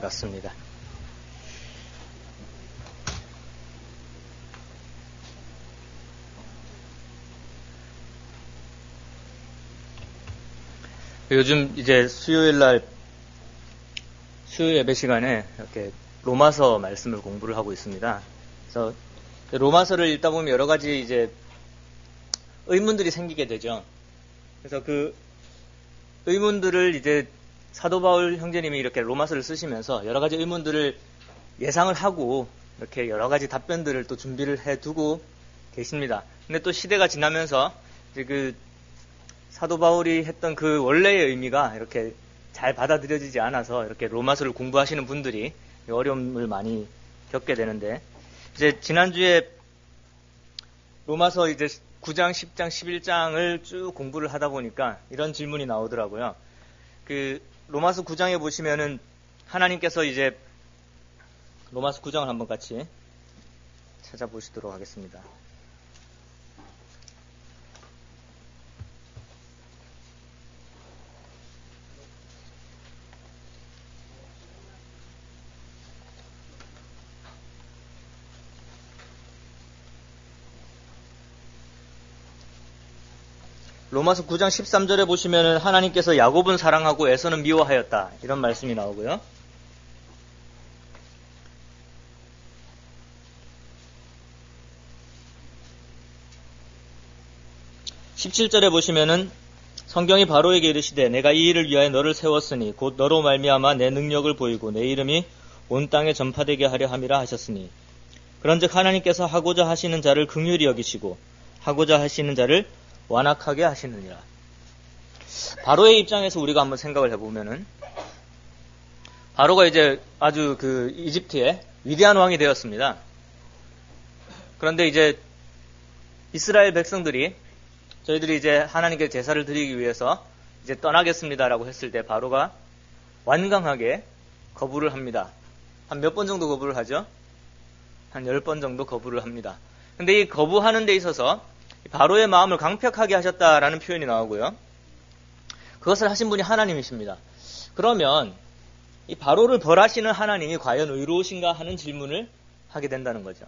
반갑습니다. 요즘 이제 수요일 예배 시간에 이렇게 로마서 말씀을 공부를 하고 있습니다. 그래서 로마서를 읽다 보면 여러 가지 이제 의문들이 생기게 되죠. 그래서 그 의문들을 이제 사도 바울 형제님이 이렇게 로마서를 쓰시면서 여러 가지 의문들을 예상을 하고 이렇게 여러 가지 답변들을 또 준비를 해 두고 계십니다. 근데 또 시대가 지나면서 이제 그 사도 바울이 했던 그 원래의 의미가 이렇게 잘 받아들여지지 않아서 이렇게 로마서를 공부하시는 분들이 어려움을 많이 겪게 되는데, 이제 지난주에 로마서 이제 9장, 10장, 11장을 쭉 공부를 하다 보니까 이런 질문이 나오더라고요. 그 로마서 9장에 보시면은 하나님께서 이제 로마서 9장을 한번 같이 찾아보시도록 하겠습니다. 로마서 9장 13절에 보시면은 하나님께서 야곱은 사랑하고 에서는 미워하였다, 이런 말씀이 나오고요. (17절에) 보시면은 성경이 바로에게 이르시되 내가 이 일을 위하여 너를 세웠으니 곧 너로 말미암아 내 능력을 보이고 내 이름이 온 땅에 전파되게 하려 함이라 하셨으니, 그런즉 하나님께서 하고자 하시는 자를 긍휼히 여기시고 하고자 하시는 자를 완악하게 하시느니라. 바로의 입장에서 우리가 한번 생각을 해보면은, 바로가 이제 아주 그 이집트의 위대한 왕이 되었습니다. 그런데 이제 이스라엘 백성들이 저희들이 이제 하나님께 제사를 드리기 위해서 이제 떠나겠습니다라고 했을 때 바로가 완강하게 거부를 합니다. 한 몇 번 정도 거부를 하죠? 한 10번 정도 거부를 합니다. 근데 이 거부하는 데 있어서 바로의 마음을 강팍하게 하셨다라는 표현이 나오고요. 그것을 하신 분이 하나님이십니다. 그러면 이 바로를 벌하시는 하나님이 과연 의로우신가 하는 질문을 하게 된다는 거죠.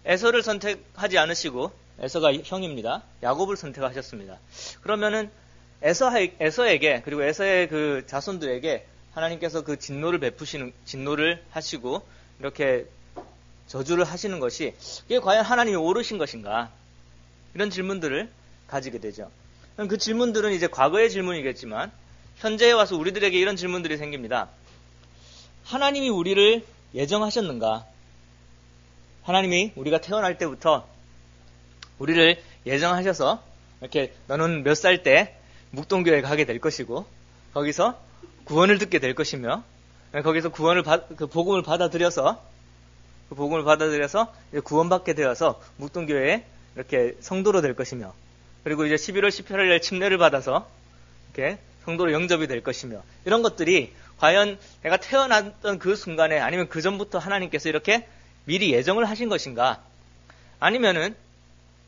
에서를 선택하지 않으시고, 에서가 형입니다. 야곱을 선택하셨습니다. 그러면은 에서에게, 그리고 에서의 그 자손들에게 하나님께서 그 진노를 하시고 이렇게 저주를 하시는 것이, 이게 과연 하나님이 옳으신 것인가? 이런 질문들을 가지게 되죠. 그 질문들은 이제 과거의 질문이겠지만 현재에 와서 우리들에게 이런 질문들이 생깁니다. 하나님이 우리를 예정하셨는가? 하나님이 우리가 태어날 때부터 우리를 예정하셔서 이렇게 너는 몇 살 때 묵동교회에 가게 될 것이고 거기서 구원을 듣게 될 것이며, 거기서 그 복음을 받아들여서 이제 구원받게 되어서 묵동교회에 이렇게 성도로 될 것이며, 그리고 이제 11월 18일에 침례를 받아서 이렇게 성도로 영접이 될 것이며, 이런 것들이 과연 내가 태어났던 그 순간에 아니면 그 전부터 하나님께서 이렇게 미리 예정을 하신 것인가? 아니면은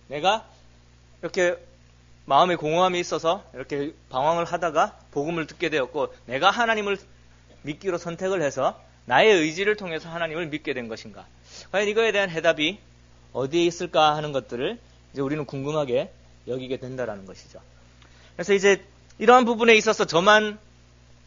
내가 이렇게 마음에 공허함이 있어서 이렇게 방황을 하다가 복음을 듣게 되었고 내가 하나님을 믿기로 선택을 해서 나의 의지를 통해서 하나님을 믿게 된 것인가? 과연 이거에 대한 해답이 어디에 있을까 하는 것들을 이제 우리는 궁금하게 여기게 된다라는 것이죠. 그래서 이제 이러한 부분에 있어서 저만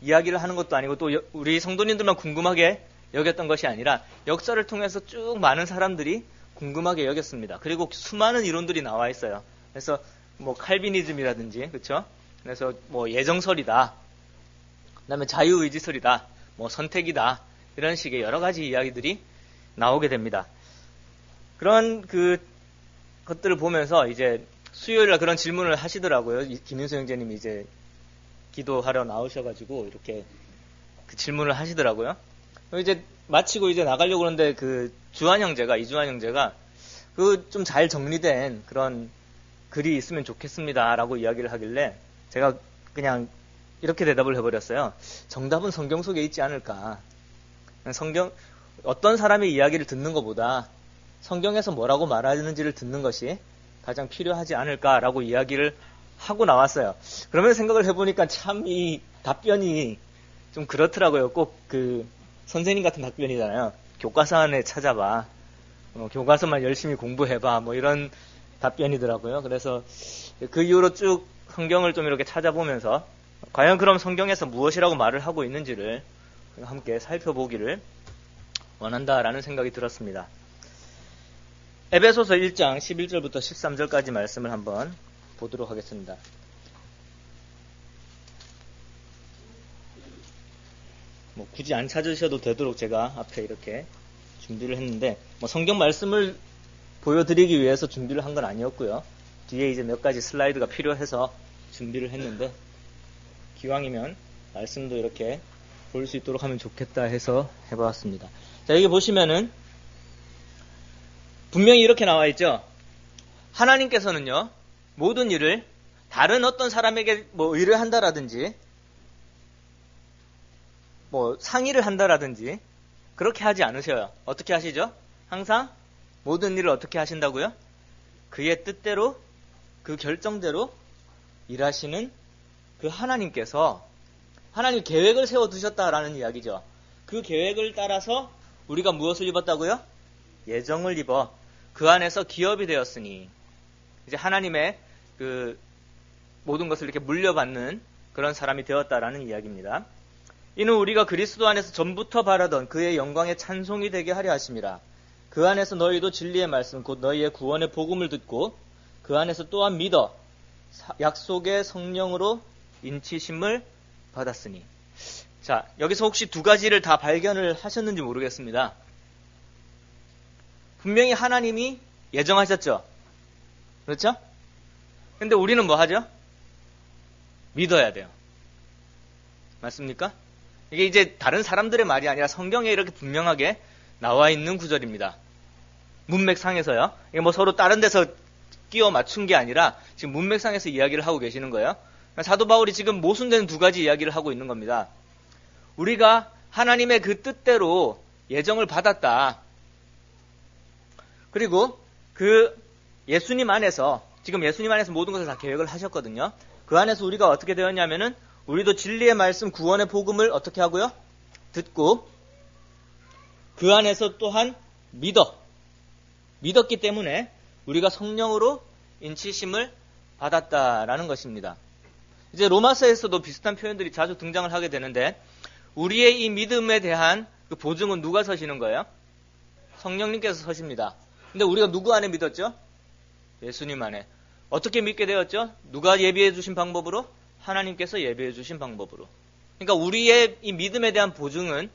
이야기를 하는 것도 아니고 또 우리 성도님들만 궁금하게 여겼던 것이 아니라 역사를 통해서 쭉 많은 사람들이 궁금하게 여겼습니다. 그리고 수많은 이론들이 나와 있어요. 그래서 뭐 칼비니즘이라든지, 그렇죠? 그래서 뭐 예정설이다, 그다음에 자유의지설이다, 뭐 선택이다, 이런 식의 여러 가지 이야기들이 나오게 됩니다. 그런 그 것들을 보면서 이제 수요일날 그런 질문을 하시더라고요. 김인수 형제님이 이제 기도하러 나오셔가지고 이렇게 그 질문을 하시더라고요. 이제 마치고 이제 나가려고 그러는데 그 이주환 형제가 그 좀 잘 정리된 그런 글이 있으면 좋겠습니다라고 이야기를 하길래 제가 그냥 이렇게 대답을 해버렸어요. 정답은 성경 속에 있지 않을까. 어떤 사람의 이야기를 듣는 것보다 성경에서 뭐라고 말하는지를 듣는 것이 가장 필요하지 않을까라고 이야기를 하고 나왔어요. 그러면서 생각을 해보니까 참 이 답변이 좀 그렇더라고요. 꼭 그 선생님 같은 답변이잖아요. 교과서 안에 찾아봐. 교과서만 열심히 공부해봐. 뭐 이런 답변이더라고요. 그래서 그 이후로 쭉 성경을 좀 이렇게 찾아보면서 과연 그럼 성경에서 무엇이라고 말을 하고 있는지를 함께 살펴보기를 원한다라는 생각이 들었습니다. 에베소서 1장 11절부터 13절까지 말씀을 한번 보도록 하겠습니다. 뭐 굳이 안 찾으셔도 되도록 제가 앞에 이렇게 준비를 했는데 성경 말씀을 보여드리기 위해서 준비를 한 건 아니었고요. 뒤에 이제 몇 가지 슬라이드가 필요해서 준비를 했는데 기왕이면 말씀도 이렇게 볼 수 있도록 하면 좋겠다 해서 해보았습니다. 자, 여기 보시면은 분명히 이렇게 나와 있죠. 하나님께서는요, 모든 일을 다른 어떤 사람에게 의뢰한다라든지 상의를 한다라든지 그렇게 하지 않으셔요. 어떻게 하시죠? 항상 모든 일을 어떻게 하신다고요? 그의 뜻대로, 그 결정대로 일하시는 그 하나님께서 하나님 계획을 세워두셨다라는 이야기죠. 그 계획을 따라서 우리가 무엇을 입었다고요? 예정을 입어 그 안에서 기업이 되었으니 이제 하나님의 그 모든 것을 이렇게 물려받는 그런 사람이 되었다라는 이야기입니다. 이는 우리가 그리스도 안에서 전부터 바라던 그의 영광의 찬송이 되게 하려 하심이라. 그 안에서 너희도 진리의 말씀 곧 너희의 구원의 복음을 듣고 그 안에서 또한 믿어 약속의 성령으로 인치심을 받았으니. 자, 여기서 혹시 두 가지를 다 발견을 하셨는지 모르겠습니다. 분명히 하나님이 예정하셨죠. 그렇죠? 근데 우리는 뭐 하죠? 믿어야 돼요. 맞습니까? 이게 이제 다른 사람들의 말이 아니라 성경에 이렇게 분명하게 나와 있는 구절입니다. 문맥상에서요. 이게 서로 다른 데서 끼워 맞춘 게 아니라 지금 문맥상에서 이야기를 하고 계시는 거예요. 사도 바울이 지금 모순되는 두 가지 이야기를 하고 있는 겁니다. 우리가 하나님의 그 뜻대로 예정을 받았다. 그리고 그 예수님 안에서 지금 예수님 안에서 모든 것을 다 계획을 하셨거든요. 그 안에서 우리가 어떻게 되었냐면은 우리도 진리의 말씀 구원의 복음을 어떻게 하고요? 듣고 그 안에서 또한 믿었기 때문에 우리가 성령으로 인치심을 받았다라는 것입니다. 이제 로마서에서도 비슷한 표현들이 자주 등장을 하게 되는데 우리의 이 믿음에 대한 그 보증은 누가 서시는 거예요? 성령님께서 서십니다. 근데 우리가 누구 안에 믿었죠? 예수님 안에. 어떻게 믿게 되었죠? 누가 예비해 주신 방법으로? 하나님께서 예비해 주신 방법으로. 그러니까 우리의 이 믿음에 대한 보증은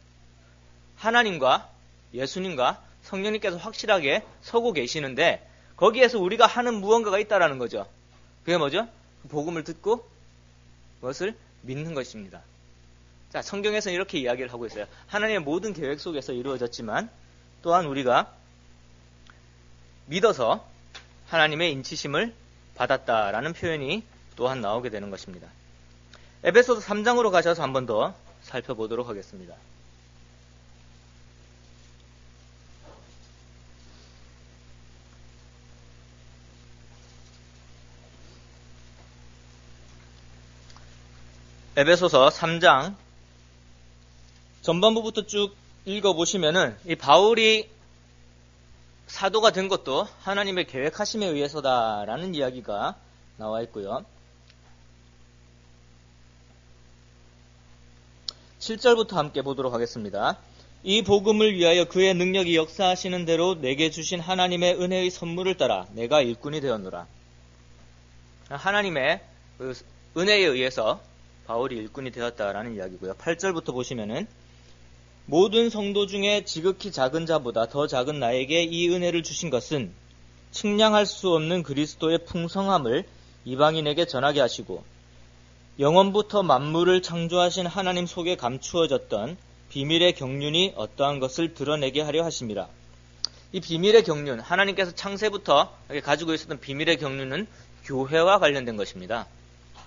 하나님과 예수님과 성령님께서 확실하게 서고 계시는데 거기에서 우리가 하는 무언가가 있다라는 거죠. 그게 뭐죠? 복음을 듣고 그것을 믿는 것입니다. 자, 성경에서는 이렇게 이야기를 하고 있어요. 하나님의 모든 계획 속에서 이루어졌지만 또한 우리가 믿어서 하나님의 인치심을 받았다라는 표현이 또한 나오게 되는 것입니다. 에베소서 3장으로 가셔서 한 번 더 살펴보도록 하겠습니다. 에베소서 3장 전반부부터 쭉 읽어보시면은 이 바울이 사도가 된 것도 하나님의 계획하심에 의해서다라는 이야기가 나와 있고요. 7절부터 함께 보도록 하겠습니다. 이 복음을 위하여 그의 능력이 역사하시는 대로 내게 주신 하나님의 은혜의 선물을 따라 내가 일꾼이 되었노라. 하나님의 은혜에 의해서 바울이 일꾼이 되었다라는 이야기고요. 8절부터 보시면은 모든 성도 중에 지극히 작은 자보다 더 작은 나에게 이 은혜를 주신 것은 측량할 수 없는 그리스도의 풍성함을 이방인에게 전하게 하시고 영원부터 만물을 창조하신 하나님 속에 감추어졌던 비밀의 경륜이 어떠한 것을 드러내게 하려 하심이라. 이 비밀의 경륜, 하나님께서 창세부터 가지고 있었던 비밀의 경륜은 교회와 관련된 것입니다.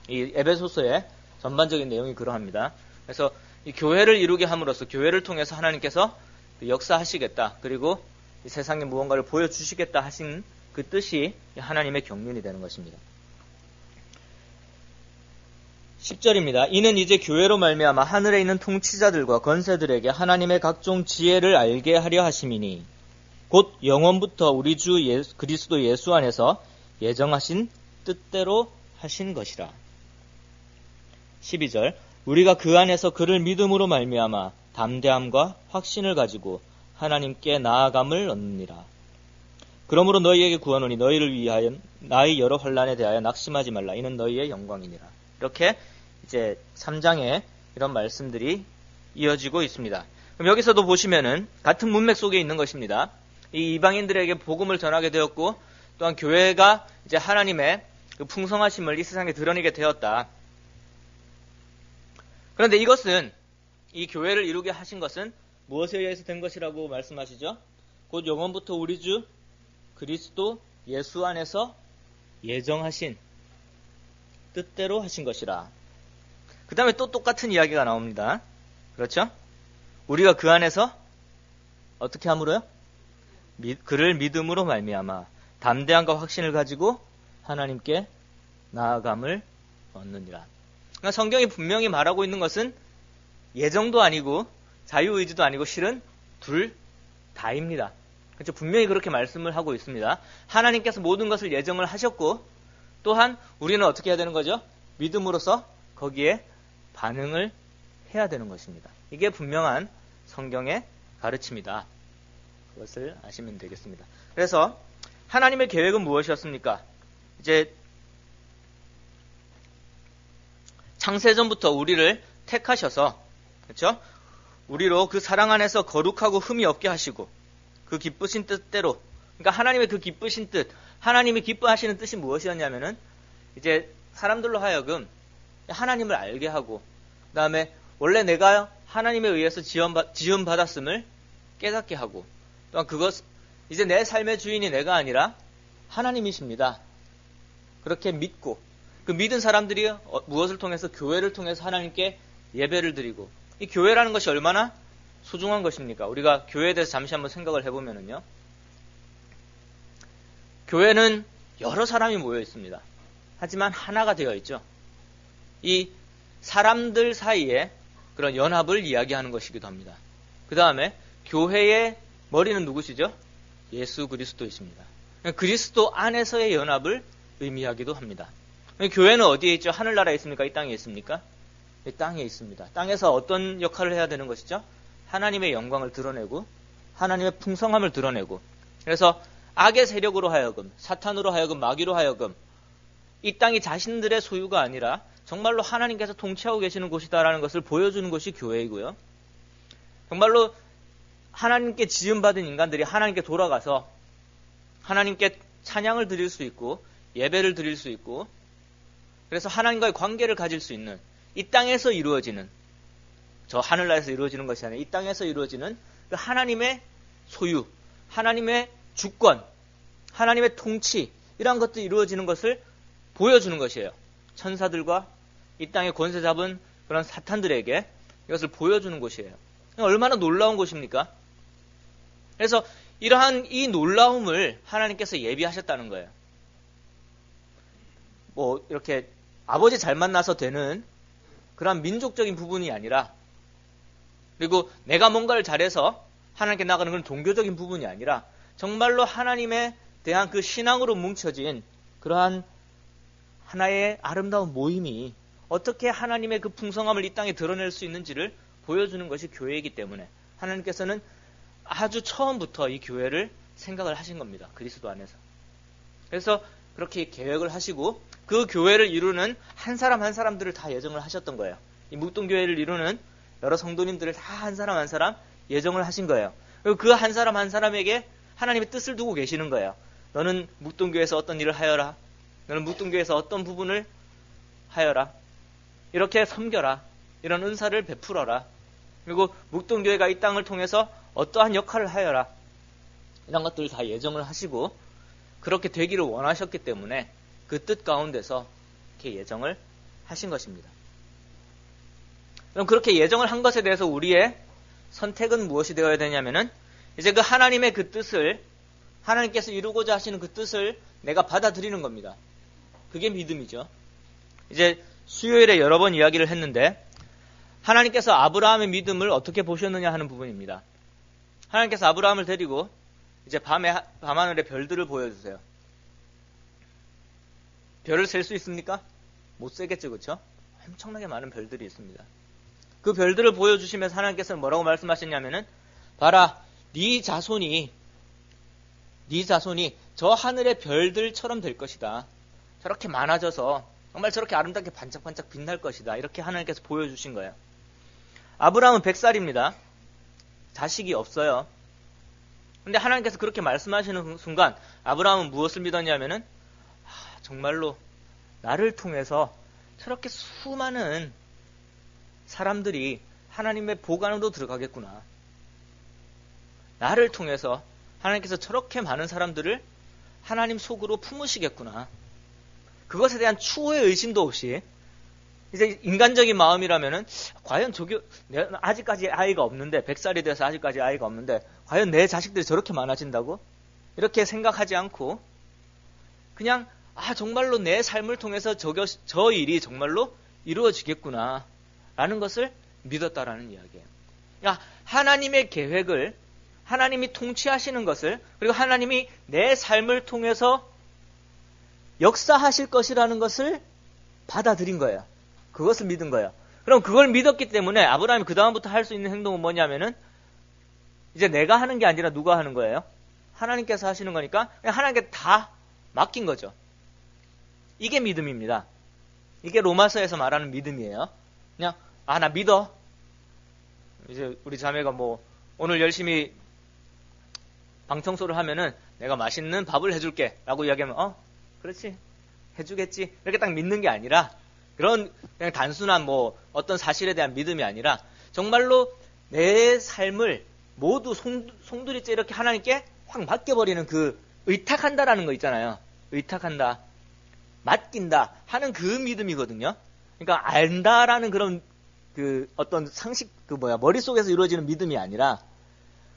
이 에베소서의 전반적인 내용이 그러합니다. 그래서 이 교회를 이루게 함으로써 교회를 통해서 하나님께서 역사하시겠다. 그리고 이 세상에 무언가를 보여주시겠다 하신 그 뜻이 하나님의 경륜이 되는 것입니다. 10절입니다. 이는 이제 교회로 말미암아 하늘에 있는 통치자들과 권세들에게 하나님의 각종 지혜를 알게 하려 하심이니 곧 영원부터 우리 주 그리스도 예수 안에서 예정하신 뜻대로 하신 것이라. 12절 우리가 그 안에서 그를 믿음으로 말미암아 담대함과 확신을 가지고 하나님께 나아감을 얻느니라. 그러므로 너희에게 구하노니 너희를 위하여 나의 여러 환난에 대하여 낙심하지 말라. 이는 너희의 영광이니라. 이렇게 이제 3장에 이런 말씀들이 이어지고 있습니다. 그럼 여기서도 보시면은 같은 문맥 속에 있는 것입니다. 이 이방인들에게 복음을 전하게 되었고 또한 교회가 이제 하나님의 그 풍성하심을 이 세상에 드러내게 되었다. 그런데 이것은 이 교회를 이루게 하신 것은 무엇에 의해서 된 것이라고 말씀하시죠? 곧 영원부터 우리 주 그리스도 예수 안에서 예정하신 뜻대로 하신 것이라. 그 다음에 또 똑같은 이야기가 나옵니다. 그렇죠? 우리가 그 안에서 어떻게 함으로요? 그를 믿음으로 말미암아 담대함과 확신을 가지고 하나님께 나아감을 얻느니라. 그러니까 성경이 분명히 말하고 있는 것은 예정도 아니고 자유의지도 아니고 실은 둘 다입니다. 그렇죠? 분명히 그렇게 말씀을 하고 있습니다. 하나님께서 모든 것을 예정을 하셨고 또한 우리는 어떻게 해야 되는 거죠? 믿음으로써 거기에 반응을 해야 되는 것입니다. 이게 분명한 성경의 가르침이다. 그것을 아시면 되겠습니다. 그래서 하나님의 계획은 무엇이었습니까? 이제 창세전부터 우리를 택하셔서 그렇죠? 우리로 그 사랑 안에서 거룩하고 흠이 없게 하시고 그 기쁘신 뜻대로 그러니까 하나님의 그 기쁘신 뜻 하나님이 기뻐하시는 뜻이 무엇이었냐면은 이제 사람들로 하여금 하나님을 알게 하고 그 다음에 원래 내가 하나님에 의해서 지음받았음을 깨닫게 하고 또한 그것 이제 내 삶의 주인이 내가 아니라 하나님이십니다. 그렇게 믿고 그 믿은 사람들이 무엇을 통해서 교회를 통해서 하나님께 예배를 드리고 이 교회라는 것이 얼마나 소중한 것입니까? 우리가 교회에 대해서 잠시 한번 생각을 해보면은요. 교회는 여러 사람이 모여 있습니다. 하지만 하나가 되어 있죠. 이 사람들 사이에 그런 연합을 이야기하는 것이기도 합니다. 그 다음에 교회의 머리는 누구시죠? 예수 그리스도이십니다. 그리스도 안에서의 연합을 의미하기도 합니다. 교회는 어디에 있죠? 하늘나라에 있습니까? 이 땅에 있습니까? 이 땅에 있습니다. 땅에서 어떤 역할을 해야 되는 것이죠? 하나님의 영광을 드러내고 하나님의 풍성함을 드러내고 그래서 악의 세력으로 하여금 사탄으로 하여금 마귀로 하여금 이 땅이 자신들의 소유가 아니라 정말로 하나님께서 통치하고 계시는 곳이다라는 것을 보여주는 것이 교회이고요. 정말로 하나님께 지음받은 인간들이 하나님께 돌아가서 하나님께 찬양을 드릴 수 있고 예배를 드릴 수 있고 그래서 하나님과의 관계를 가질 수 있는 이 땅에서 이루어지는 저 하늘나라에서 이루어지는 것이 아니라 이 땅에서 이루어지는 그 하나님의 소유, 하나님의 주권, 하나님의 통치 이러한 것들이 이루어지는 것을 보여주는 것이에요. 천사들과 이 땅에 권세 잡은 그런 사탄들에게 이것을 보여주는 곳이에요. 얼마나 놀라운 곳입니까? 그래서 이러한 이 놀라움을 하나님께서 예비하셨다는 거예요. 뭐 이렇게 아버지 잘 만나서 되는 그런 민족적인 부분이 아니라 그리고 내가 뭔가를 잘해서 하나님께 나가는 그런 종교적인 부분이 아니라 정말로 하나님에 대한 그 신앙으로 뭉쳐진 그러한 하나의 아름다운 모임이 어떻게 하나님의 그 풍성함을 이 땅에 드러낼 수 있는지를 보여주는 것이 교회이기 때문에 하나님께서는 아주 처음부터 이 교회를 생각을 하신 겁니다. 그리스도 안에서. 그래서 그렇게 계획을 하시고 그 교회를 이루는 한 사람 한 사람들을 다 예정을 하셨던 거예요. 이 묵동교회를 이루는 여러 성도님들을 다 한 사람 한 사람 예정을 하신 거예요. 그리고 그 한 사람 한 사람에게 하나님의 뜻을 두고 계시는 거예요. 너는 묵동교회에서 어떤 일을 하여라. 너는 묵동교회에서 어떤 부분을 하여라. 이렇게 섬겨라. 이런 은사를 베풀어라. 그리고 묵동교회가 이 땅을 통해서 어떠한 역할을 하여라. 이런 것들을 다 예정을 하시고 그렇게 되기를 원하셨기 때문에 그 뜻 가운데서 이렇게 예정을 하신 것입니다. 그럼 그렇게 예정을 한 것에 대해서 우리의 선택은 무엇이 되어야 되냐면은 이제 그 하나님의 그 뜻을 하나님께서 이루고자 하시는 그 뜻을 내가 받아들이는 겁니다. 그게 믿음이죠. 이제 수요일에 여러 번 이야기를 했는데 하나님께서 아브라함의 믿음을 어떻게 보셨느냐 하는 부분입니다. 하나님께서 아브라함을 데리고 이제 밤하늘의 별들을 보여주세요. 별을 셀 수 있습니까? 못 세겠죠, 그렇죠? 엄청나게 많은 별들이 있습니다. 그 별들을 보여주시면서 하나님께서는 뭐라고 말씀하셨냐면은 봐라, 네 자손이 저 하늘의 별들처럼 될 것이다. 저렇게 많아져서 정말 저렇게 아름답게 반짝반짝 빛날 것이다. 이렇게 하나님께서 보여주신 거예요. 아브라함은 100살입니다. 자식이 없어요. 근데 하나님께서 그렇게 말씀하시는 순간 아브라함은 무엇을 믿었냐면은 정말로 나를 통해서 저렇게 수많은 사람들이 하나님의 보관으로 들어가겠구나. 나를 통해서 하나님께서 저렇게 많은 사람들을 하나님 속으로 품으시겠구나. 그것에 대한 추호의 의심도 없이 이제 인간적인 마음이라면은 과연 내가 아직까지 아이가 없는데 100살이 돼서 아직까지 아이가 없는데 과연 내 자식들이 저렇게 많아진다고? 이렇게 생각하지 않고 그냥 정말로 내 삶을 통해서 저 일이 정말로 이루어지겠구나 라는 것을 믿었다라는 이야기예요. 그러니까 하나님의 계획을 하나님이 통치하시는 것을 그리고 하나님이 내 삶을 통해서 역사하실 것이라는 것을 받아들인 거예요. 그것을 믿은 거예요. 그럼 그걸 믿었기 때문에 아브라함이 그 다음부터 할 수 있는 행동은 뭐냐면은 이제 내가 하는 게 아니라 누가 하는 거예요? 하나님께서 하시는 거니까 그냥 하나님께 다 맡긴 거죠. 이게 믿음입니다. 이게 로마서에서 말하는 믿음이에요. 그냥 나 믿어. 이제 우리 자매가 오늘 열심히 방 청소를 하면은 내가 맛있는 밥을 해줄게 라고 이야기하면 그렇지 해주겠지 이렇게 딱 믿는 게 아니라 그런 그냥 단순한 어떤 사실에 대한 믿음이 아니라 정말로 내 삶을 모두 송두리째 이렇게 하나님께 확 맡겨버리는 그 의탁한다라는 거 있잖아요. 의탁한다, 맡긴다 하는 그 믿음이거든요. 그러니까 안다라는 그런 그 어떤 상식 머릿속에서 이루어지는 믿음이 아니라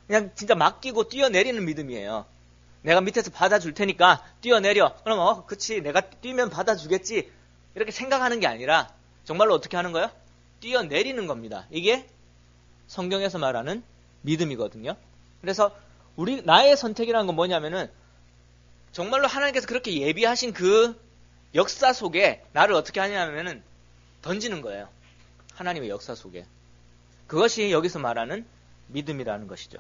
그냥 진짜 맡기고 뛰어내리는 믿음이에요. 내가 밑에서 받아줄 테니까 뛰어내려. 그럼 그치 내가 뛰면 받아주겠지 이렇게 생각하는 게 아니라 정말로 어떻게 하는 거예요? 뛰어내리는 겁니다. 이게 성경에서 말하는 믿음이거든요. 그래서 나의 선택이라는 건 뭐냐면은 정말로 하나님께서 그렇게 예비하신 그 역사 속에 나를 어떻게 하냐면은 던지는 거예요. 하나님의 역사 속에. 그것이 여기서 말하는 믿음이라는 것이죠.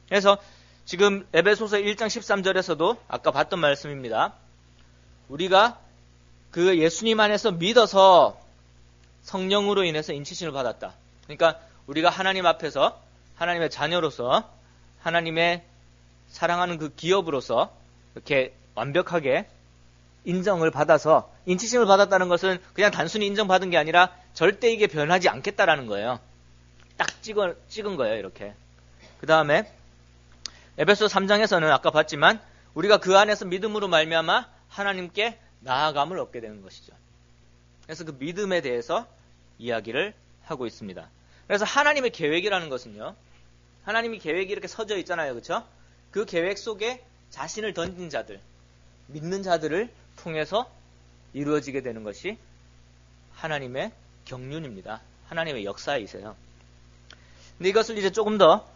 그래서 지금 에베소서 1장 13절에서도 아까 봤던 말씀입니다. 우리가 그 예수님 안에서 믿어서 성령으로 인해서 인치심을 받았다. 그러니까 우리가 하나님 앞에서 하나님의 자녀로서 하나님의 사랑하는 그 기업으로서 이렇게 완벽하게 인정을 받아서 인치심을 받았다는 것은 그냥 단순히 인정받은 게 아니라 절대 이게 변하지 않겠다라는 거예요. 딱 찍은 거예요. 이렇게. 그 다음에 에베소 3장에서는 아까 봤지만 우리가 그 안에서 믿음으로 말미암아 하나님께 나아감을 얻게 되는 것이죠. 그래서 그 믿음에 대해서 이야기를 하고 있습니다. 그래서 하나님의 계획이라는 것은요. 하나님이 계획이 이렇게 서져 있잖아요. 그렇죠? 그 계획 속에 자신을 던진 자들, 믿는 자들을 통해서 이루어지게 되는 것이 하나님의 경륜입니다. 하나님의 역사이세요. 근데 이것을 이제 조금 더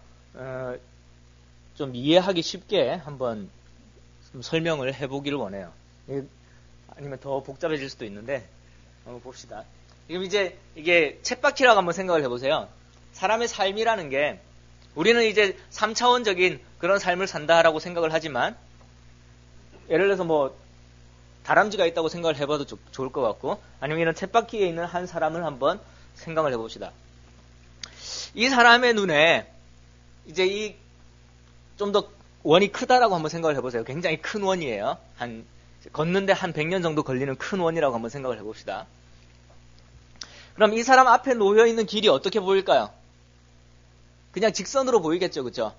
좀 이해하기 쉽게 한번 좀 설명을 해보기를 원해요. 아니면 더 복잡해질 수도 있는데 한번 봅시다. 지금 이제 이게 쳇바퀴라고 한번 생각을 해보세요. 사람의 삶이라는 게 우리는 이제 3차원적인 그런 삶을 산다라고 생각을 하지만 예를 들어서 다람쥐가 있다고 생각을 해봐도 좋을 것 같고 아니면 이런 쳇바퀴에 있는 한 사람을 한번 생각을 해봅시다. 이 사람의 눈에 이제 좀 더 원이 크다라고 한번 생각을 해보세요. 굉장히 큰 원이에요. 걷는데 한 100년 정도 걸리는 큰 원이라고 한번 생각을 해봅시다. 그럼 이 사람 앞에 놓여있는 길이 어떻게 보일까요? 그냥 직선으로 보이겠죠. 그렇죠?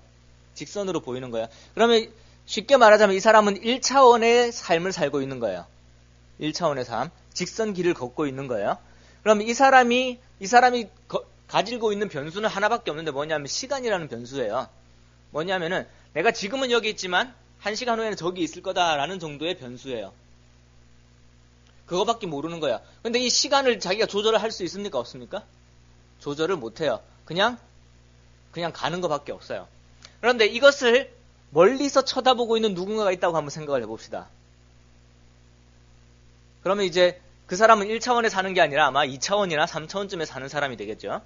직선으로 보이는 거예요. 그러면 쉽게 말하자면 이 사람은 1차원의 삶을 살고 있는 거예요. 1차원의 삶. 직선 길을 걷고 있는 거예요. 그럼 이 사람이 가지고 있는 변수는 하나밖에 없는데 뭐냐면 시간이라는 변수예요. 뭐냐면은 내가 지금은 여기 있지만 1시간 후에는 저기 있을 거다라는 정도의 변수예요. 그거밖에 모르는 거야. 근데 이 시간을 자기가 조절을 할 수 있습니까? 없습니까? 조절을 못해요. 그냥 가는 것밖에 없어요. 그런데 이것을 멀리서 쳐다보고 있는 누군가가 있다고 한번 생각을 해봅시다. 그러면 이제 그 사람은 1차원에 사는 게 아니라 아마 2차원이나 3차원쯤에 사는 사람이 되겠죠.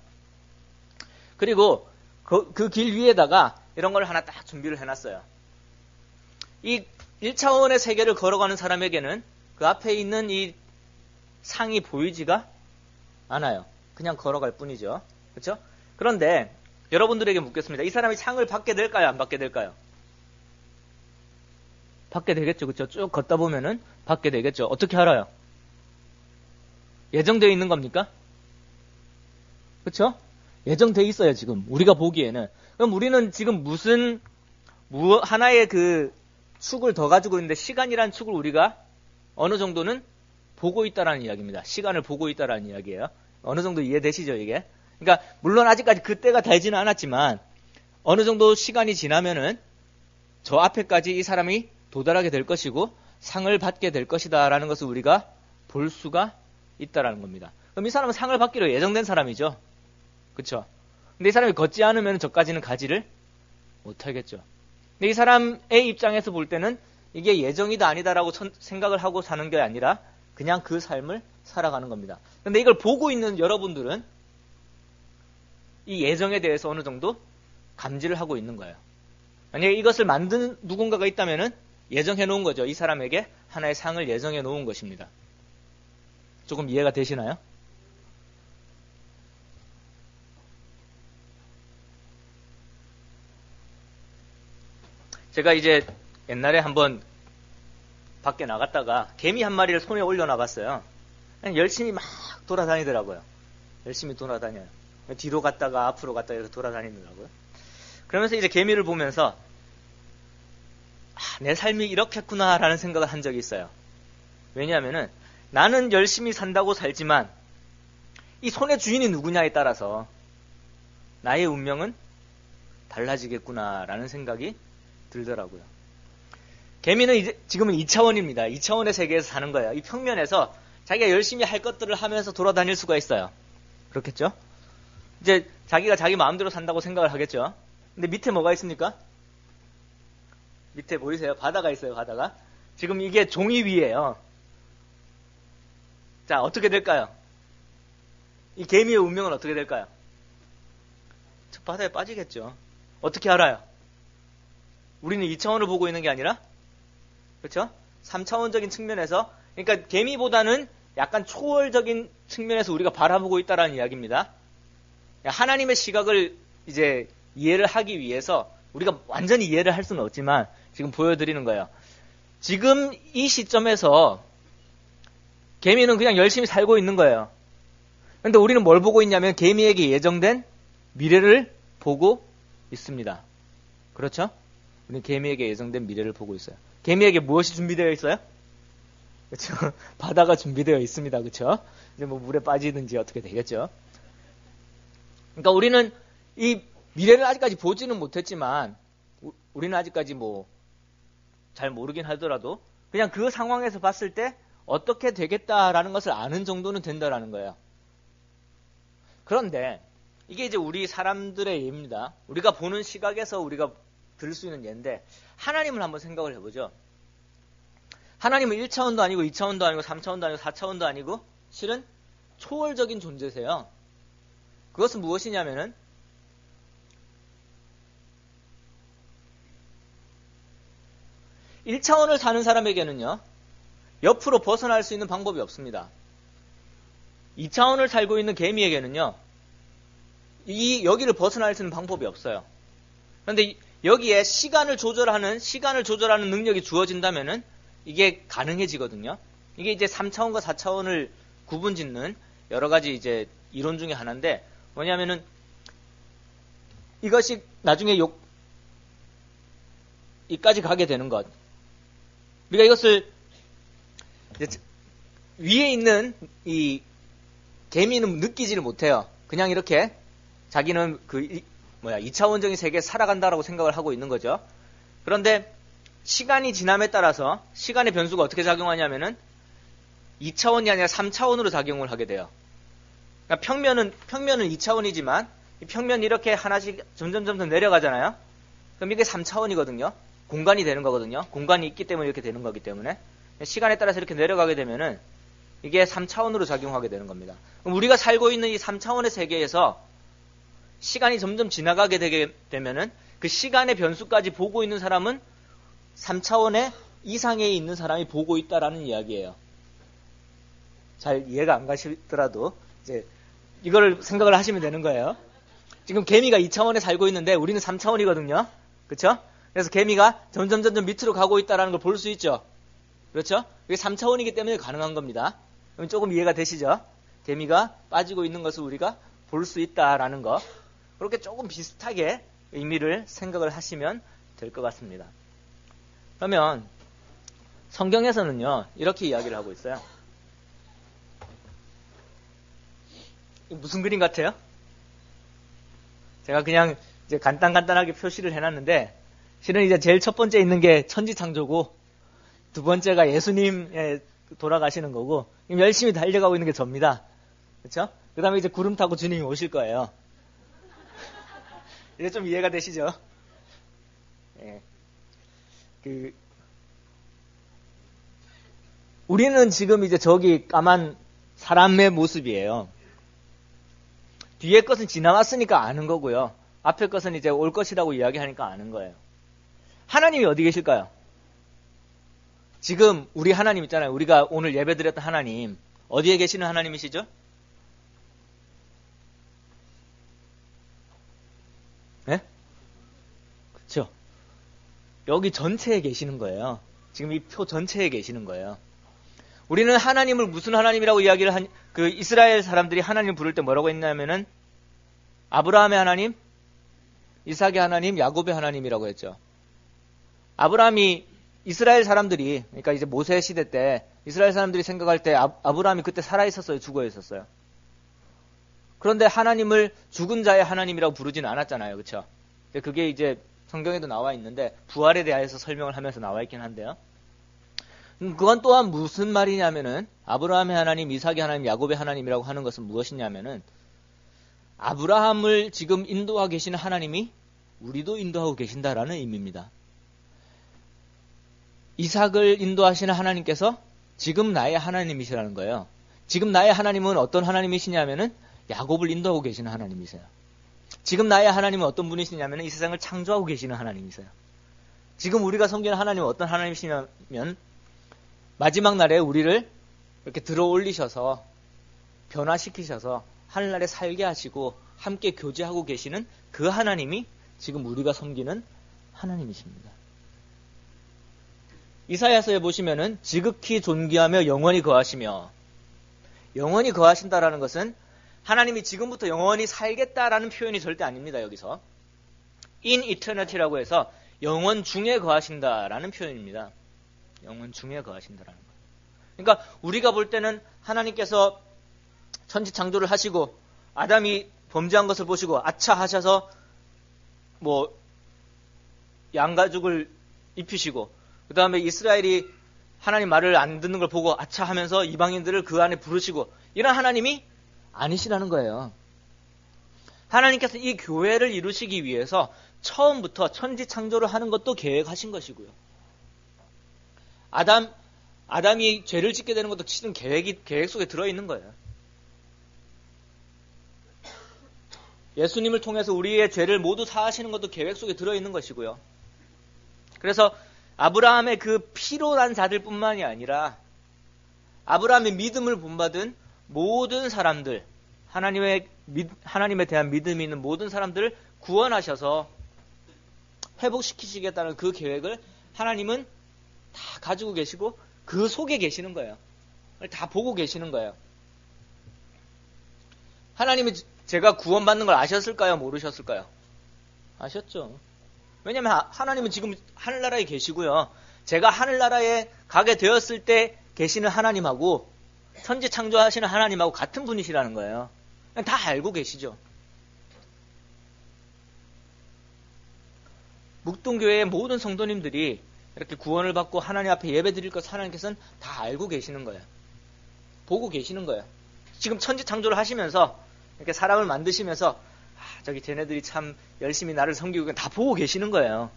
그리고 그 길 위에다가 이런 걸 하나 딱 준비를 해놨어요. 이 1차원의 세계를 걸어가는 사람에게는 그 앞에 있는 이 상이 보이지가 않아요. 그냥 걸어갈 뿐이죠. 그렇죠? 그런데 여러분들에게 묻겠습니다. 이 사람이 상을 받게 될까요? 안 받게 될까요? 받게 되겠죠. 그렇죠? 쭉 걷다 보면은 받게 되겠죠. 어떻게 알아요? 예정되어 있는 겁니까? 그렇죠? 예정되어 있어요. 지금 우리가 보기에는. 그럼 우리는 지금 하나의 그 축을 더 가지고 있는데 시간이라는 축을 우리가 어느 정도는 보고 있다라는 이야기입니다. 시간을 보고 있다라는 이야기예요. 어느 정도 이해되시죠, 이게? 그러니까 물론 아직까지 그때가 되지는 않았지만 어느 정도 시간이 지나면은 저 앞에까지 이 사람이 도달하게 될 것이고 상을 받게 될 것이다라는 것을 우리가 볼 수가 있다라는 겁니다. 그럼 이 사람은 상을 받기로 예정된 사람이죠. 그렇죠? 근데 이 사람이 걷지 않으면 저까지는 가지를 못하겠죠. 근데 이 사람의 입장에서 볼 때는 이게 예정이다 아니다라고 생각을 하고 사는 게 아니라 그냥 그 삶을 살아가는 겁니다. 근데 이걸 보고 있는 여러분들은 이 예정에 대해서 어느 정도 감지를 하고 있는 거예요. 만약에 이것을 만든 누군가가 있다면은 예정해 놓은 거죠. 이 사람에게 하나의 상을 예정해 놓은 것입니다. 조금 이해가 되시나요? 제가 이제 옛날에 한번 밖에 나갔다가 개미 한 마리를 손에 올려놔봤어요. 그냥 열심히 막 돌아다니더라고요. 열심히 돌아다녀요. 뒤로 갔다가 앞으로 갔다가 이렇게 돌아다니더라고요. 그러면서 이제 개미를 보면서 내 삶이 이렇겠구나라는 생각을 한 적이 있어요. 왜냐하면은 나는 열심히 산다고 살지만 이 손의 주인이 누구냐에 따라서 나의 운명은 달라지겠구나라는 생각이 들더라고요. 개미는 지금은 2차원입니다. 2차원의 세계에서 사는 거예요. 이 평면에서 자기가 열심히 할 것들을 하면서 돌아다닐 수가 있어요. 그렇겠죠? 이제 자기가 자기 마음대로 산다고 생각을 하겠죠. 근데 밑에 뭐가 있습니까? 밑에 보이세요? 바다가 있어요. 바다가. 지금 이게 종이 위예요. 자, 어떻게 될까요? 이 개미의 운명은 어떻게 될까요? 저 바다에 빠지겠죠. 어떻게 알아요? 우리는 2차원을 보고 있는 게 아니라 그렇죠? 3차원적인 측면에서 그러니까 개미보다는 약간 초월적인 측면에서 우리가 바라보고 있다라는 이야기입니다. 하나님의 시각을 이제 이해를 하기 위해서 우리가 완전히 이해를 할 수는 없지만 지금 보여드리는 거예요. 지금 이 시점에서 개미는 그냥 열심히 살고 있는 거예요. 그런데 우리는 뭘 보고 있냐면 개미에게 예정된 미래를 보고 있습니다. 그렇죠? 우리는 개미에게 예정된 미래를 보고 있어요. 개미에게 무엇이 준비되어 있어요? 그렇죠? 바다가 준비되어 있습니다. 그렇죠? 이제 뭐 물에 빠지든지 어떻게 되겠죠? 그러니까 우리는 이 미래를 아직까지 보지는 못했지만 우리는 아직까지 뭐 잘 모르긴 하더라도 그냥 그 상황에서 봤을 때 어떻게 되겠다라는 것을 아는 정도는 된다라는 거예요. 그런데 이게 이제 우리 사람들의 예입니다. 우리가 보는 시각에서 우리가 들을 수 있는 예인데 하나님을 한번 생각을 해보죠. 하나님은 1차원도 아니고 2차원도 아니고 3차원도 아니고 4차원도 아니고 실은 초월적인 존재세요. 그것은 무엇이냐면은 1차원을 사는 사람에게는요. 옆으로 벗어날 수 있는 방법이 없습니다. 2차원을 살고 있는 개미에게는요. 여기를 벗어날 수 있는 방법이 없어요. 그런데 여기에 시간을 조절하는 능력이 주어진다면은 이게 가능해지거든요. 이게 이제 3차원과 4차원을 구분짓는 여러 가지 이제 이론 중에 하나인데 뭐냐면은 이것이 나중에 이까지 가게 되는 것. 우리가 이것을 위에 있는 이 개미는 느끼지를 못해요. 그냥 이렇게 자기는 2차원적인 세계에 살아간다라고 생각을 하고 있는 거죠. 그런데 시간이 지남에 따라서 시간의 변수가 어떻게 작용하냐면은 2차원이 아니라 3차원으로 작용을 하게 돼요. 그러니까 평면은 2차원이지만 평면이 이렇게 하나씩 점점 내려가잖아요. 그럼 이게 3차원이거든요. 공간이 되는 거거든요. 공간이 있기 때문에 이렇게 되는 거기 때문에 시간에 따라서 이렇게 내려가게 되면은 이게 3차원으로 작용하게 되는 겁니다. 그럼 우리가 살고 있는 이 3차원의 세계에서 시간이 점점 지나가게 되게 되면은 그 시간의 변수까지 보고 있는 사람은 3차원의 이상에 있는 사람이 보고 있다라는 이야기예요. 잘 이해가 안 가시더라도 이제 이거를 생각을 하시면 되는 거예요. 지금 개미가 2차원에 살고 있는데 우리는 3차원이거든요. 그렇죠? 그래서 개미가 점점 밑으로 가고 있다라는 걸 볼 수 있죠. 그렇죠? 이게 3차원이기 때문에 가능한 겁니다. 그럼 조금 이해가 되시죠? 개미가 빠지고 있는 것을 우리가 볼 수 있다라는 거. 그렇게 조금 비슷하게 의미를 생각을 하시면 될 것 같습니다. 그러면 성경에서는요, 이렇게 이야기를 하고 있어요. 무슨 그림 같아요? 제가 그냥 이제 간단하게 표시를 해놨는데, 실은 이제 제일 첫 번째 있는 게 천지창조고, 두 번째가 예수님 돌아가시는 거고, 열심히 달려가고 있는 게 접니다. 그렇죠? 그 다음에 이제 구름 타고 주님이 오실 거예요. 이제 좀 이해가 되시죠? 예. 우리는 지금 이제 저기 까만 사람의 모습이에요. 뒤에 것은 지나갔으니까 아는 거고요. 앞에 것은 이제 올 것이라고 이야기하니까 아는 거예요. 하나님이 어디 계실까요? 지금 우리 하나님 있잖아요. 우리가 오늘 예배드렸던 하나님. 어디에 계시는 하나님이시죠? 네? 그렇죠. 여기 전체에 계시는 거예요. 지금 이 표 전체에 계시는 거예요. 우리는 하나님을 무슨 하나님이라고 이야기를 그 이스라엘 사람들이 하나님을 부를 때 뭐라고 했냐면은 아브라함의 하나님, 이삭의 하나님, 야곱의 하나님이라고 했죠. 아브라함이 이스라엘 사람들이, 그러니까 이제 모세 시대 때 이스라엘 사람들이 생각할 때 아브라함이 그때 살아 있었어요, 죽어 있었어요. 그런데 하나님을 죽은 자의 하나님이라고 부르지는 않았잖아요, 그렇죠? 근데 그게 이제 성경에도 나와 있는데 부활에 대해서 설명을 하면서 나와 있긴 한데요. 그건 또한 무슨 말이냐면은 아브라함의 하나님, 이삭의 하나님, 야곱의 하나님이라고 하는 것은 무엇이냐면은 아브라함을 지금 인도하고 계시는 하나님이 우리도 인도하고 계신다라는 의미입니다. 이삭을 인도하시는 하나님께서 지금 나의 하나님이시라는 거예요. 지금 나의 하나님은 어떤 하나님이시냐면은 야곱을 인도하고 계시는 하나님이세요. 지금 나의 하나님은 어떤 분이시냐면은 이 세상을 창조하고 계시는 하나님이세요. 지금 우리가 섬기는 하나님은 어떤 하나님이시냐면 마지막 날에 우리를 이렇게 들어 올리셔서 변화시키셔서 하늘나라에 살게 하시고 함께 교제하고 계시는 그 하나님이 지금 우리가 섬기는 하나님이십니다. 이사야서에 보시면은 지극히 존귀하며 영원히 거하시며, 영원히 거하신다라는 것은 하나님이 지금부터 영원히 살겠다라는 표현이 절대 아닙니다. 여기서 in eternity라고 해서 영원 중에 거하신다라는 표현입니다. 영원 중에 거하신다라는 거. 그러니까 우리가 볼 때는 하나님께서 천지 창조를 하시고 아담이 범죄한 것을 보시고 아차 하셔서 뭐 양가죽을 입히시고 그 다음에 이스라엘이 하나님 말을 안 듣는 걸 보고 아차 하면서 이방인들을 그 안에 부르시고 이런 하나님이 아니시라는 거예요. 하나님께서 이 교회를 이루시기 위해서 처음부터 천지 창조를 하는 것도 계획하신 것이고요. 아담이 죄를 짓게 되는 것도 실은 계획 속에 들어있는 거예요. 예수님을 통해서 우리의 죄를 모두 사하시는 것도 계획 속에 들어있는 것이고요. 그래서 아브라함의 그 피로 난 자들 뿐만이 아니라 아브라함의 믿음을 본받은 모든 사람들, 하나님에 대한 믿음이 있는 모든 사람들을 구원하셔서 회복시키시겠다는 그 계획을 하나님은 다 가지고 계시고 그 속에 계시는 거예요. 다 보고 계시는 거예요. 하나님이 제가 구원받는 걸 아셨을까요? 모르셨을까요? 아셨죠. 왜냐하면 하나님은 지금 하늘나라에 계시고요. 제가 하늘나라에 가게 되었을 때 계시는 하나님하고 천지 창조하시는 하나님하고 같은 분이시라는 거예요. 다 알고 계시죠. 묵동교회의 모든 성도님들이 이렇게 구원을 받고 하나님 앞에 예배 드릴 것 하나님께서는 다 알고 계시는 거예요. 보고 계시는 거예요. 지금 천지 창조를 하시면서 이렇게 사람을 만드시면서 저기 쟤네들이 참 열심히 나를 섬기고 다 보고 계시는 거예요.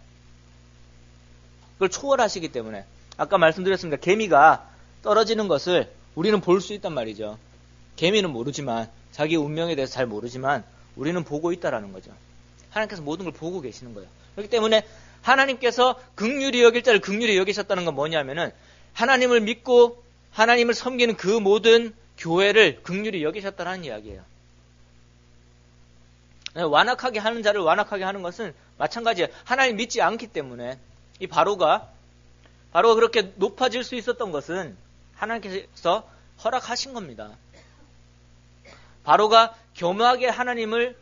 그걸 초월하시기 때문에 아까 말씀드렸습니다. 개미가 떨어지는 것을 우리는 볼 수 있단 말이죠. 개미는 모르지만 자기 운명에 대해서 잘 모르지만 우리는 보고 있다라는 거죠. 하나님께서 모든 걸 보고 계시는 거예요. 그렇기 때문에 하나님께서 긍휼히 여길 자를 긍휼히 여기셨다는 건 뭐냐면은 하나님을 믿고 하나님을 섬기는 그 모든 교회를 긍휼히 여기셨다는 이야기예요. 완악하게 하는 자를 완악하게 하는 것은 마찬가지예요. 하나님 믿지 않기 때문에 이 바로가 그렇게 높아질 수 있었던 것은 하나님께서 허락하신 겁니다. 바로가 겸허하게 하나님을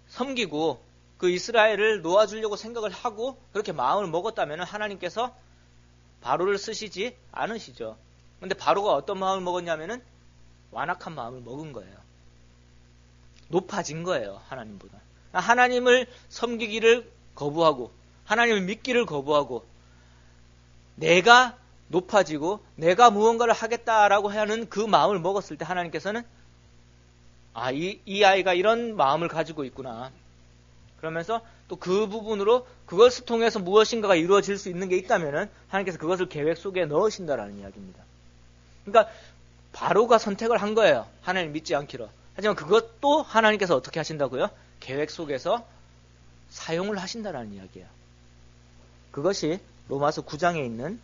섬기고 그 이스라엘을 놓아주려고 생각을 하고 그렇게 마음을 먹었다면 하나님께서 바로를 쓰시지 않으시죠. 근데 바로가 어떤 마음을 먹었냐면은 완악한 마음을 먹은 거예요. 높아진 거예요, 하나님보다. 하나님을 섬기기를 거부하고 하나님을 믿기를 거부하고 내가 높아지고 내가 무언가를 하겠다라고 하는 그 마음을 먹었을 때 하나님께서는 이 아이가 이런 마음을 가지고 있구나. 그러면서 또 그 부분으로 그것을 통해서 무엇인가가 이루어질 수 있는 게 있다면은 하나님께서 그것을 계획 속에 넣으신다라는 이야기입니다. 그러니까 바로가 선택을 한 거예요. 하나님 믿지 않기로. 하지만 그것도 하나님께서 어떻게 하신다고요? 계획 속에서 사용을 하신다라는 이야기예요. 그것이 로마서 9장에 있는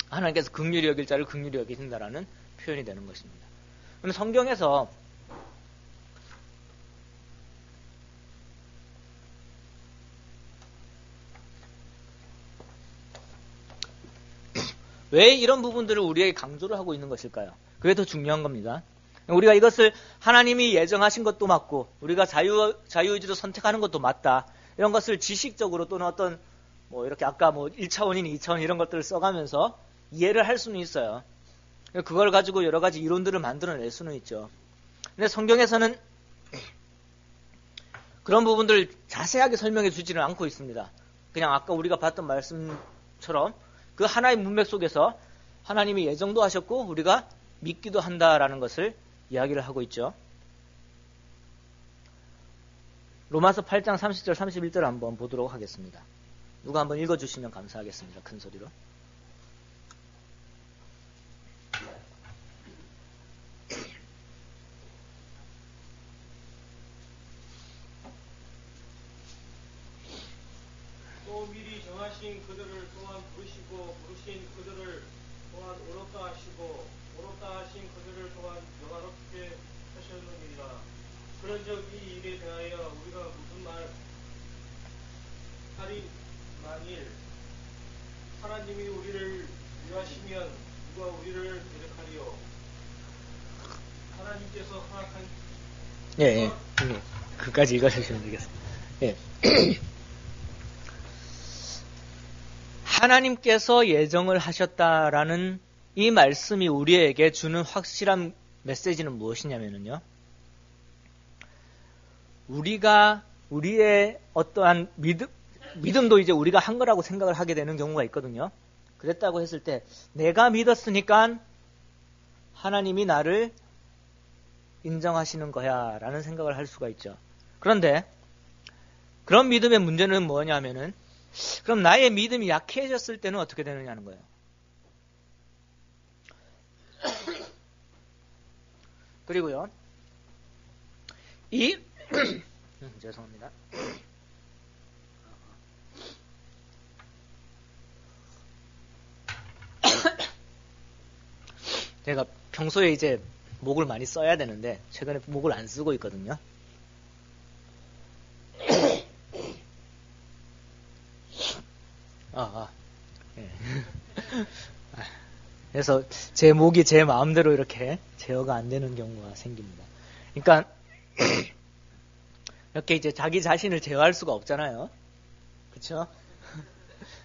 하나님께서 긍휼히 여길 자를 긍휼히 여기신다라는 표현이 되는 것입니다. 그럼 성경에서 왜 이런 부분들을 우리에게 강조를 하고 있는 것일까요? 그게 더 중요한 겁니다. 우리가 이것을 하나님이 예정하신 것도 맞고 우리가 자유의지로 선택하는 것도 맞다. 이런 것을 지식적으로 또는 어떤 이렇게 아까 1차원인 2차원 이런 것들을 써가면서 이해를 할 수는 있어요. 그걸 가지고 여러 가지 이론들을 만들어낼 수는 있죠. 근데 성경에서는 그런 부분들을 자세하게 설명해 주지는 않고 있습니다. 그냥 아까 우리가 봤던 말씀처럼 그 하나의 문맥 속에서 하나님이 예정도 하셨고 우리가 믿기도 한다라는 것을 이야기를 하고 있죠. 로마서 8장 30절 31절 한번 보도록 하겠습니다. 누가 한번 읽어주시면 감사하겠습니다. 큰 소리로. 또 미리 정하신 그들을 또한 부르시고 부르신 그들을 또한 오롭다 하시고 오롭다 하신 그들을 또한 영화롭게 하셨느니라. 그런즉 이 일에 대하여 우리가 무슨 말하리 만일 하나님이 우리를 위하시면 누가 우리를 대적하리요. 하나님께서 허락한 예. 그까지 읽어주시면 되겠습니다. 예. 하나님께서 예정을 하셨다라는 이 말씀이 우리에게 주는 확실한 메시지는 무엇이냐면요. 우리의 어떠한 믿음도 이제 우리가 한 거라고 생각을 하게 되는 경우가 있거든요. 그랬다고 했을 때 내가 믿었으니까 하나님이 나를 인정하시는 거야 라는 생각을 할 수가 있죠. 그런데 그런 믿음의 문제는 뭐냐면은 그럼 나의 믿음이 약해졌을 때는 어떻게 되느냐는 거예요. 그리고요. 죄송합니다. 제가 평소에 이제 목을 많이 써야 되는데 최근에 목을 안 쓰고 있거든요. 예. 그래서 제 목이 제 마음대로 이렇게 제어가 안 되는 경우가 생깁니다. 그러니까 이렇게 이제 자기 자신을 제어할 수가 없잖아요. 그렇죠?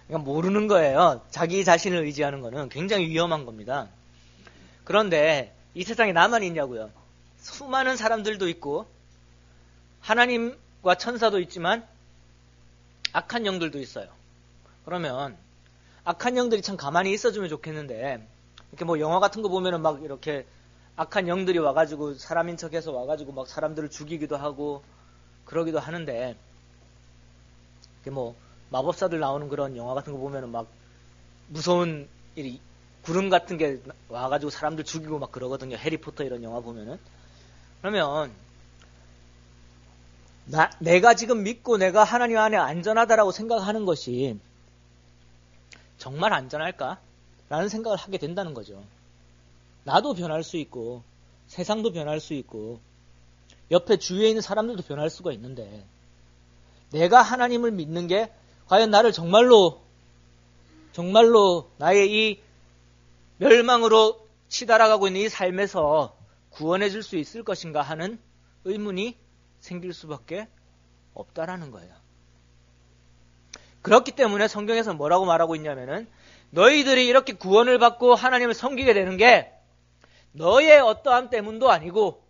그러니까 모르는 거예요. 자기 자신을 의지하는 거는 굉장히 위험한 겁니다. 그런데 이 세상에 나만 있냐고요. 수많은 사람들도 있고 하나님과 천사도 있지만 악한 영들도 있어요. 그러면 악한 영들이 참 가만히 있어주면 좋겠는데 이렇게 영화 같은 거 보면은 막 이렇게 악한 영들이 와가지고 사람인 척해서 와가지고 막 사람들을 죽이기도 하고 그러기도 하는데, 뭐 마법사들 나오는 그런 영화 같은 거 보면은 막 무서운 구름 같은 게 와가지고 사람들 죽이고 막 그러거든요. 해리포터 이런 영화 보면은. 그러면 내가 지금 믿고 내가 하나님 안에 안전하다라고 생각하는 것이 정말 안전할까? 라는 생각을 하게 된다는 거죠. 나도 변할 수 있고 세상도 변할 수 있고 옆에 주위에 있는 사람들도 변할 수가 있는데, 내가 하나님을 믿는 게 과연 나를 정말로 나의 이 멸망으로 치달아가고 있는 이 삶에서 구원해 줄 수 있을 것인가 하는 의문이 생길 수밖에 없다라는 거예요. 그렇기 때문에 성경에서 뭐라고 말하고 있냐면은, 너희들이 이렇게 구원을 받고 하나님을 섬기게 되는 게 너의 어떠함 때문도 아니고,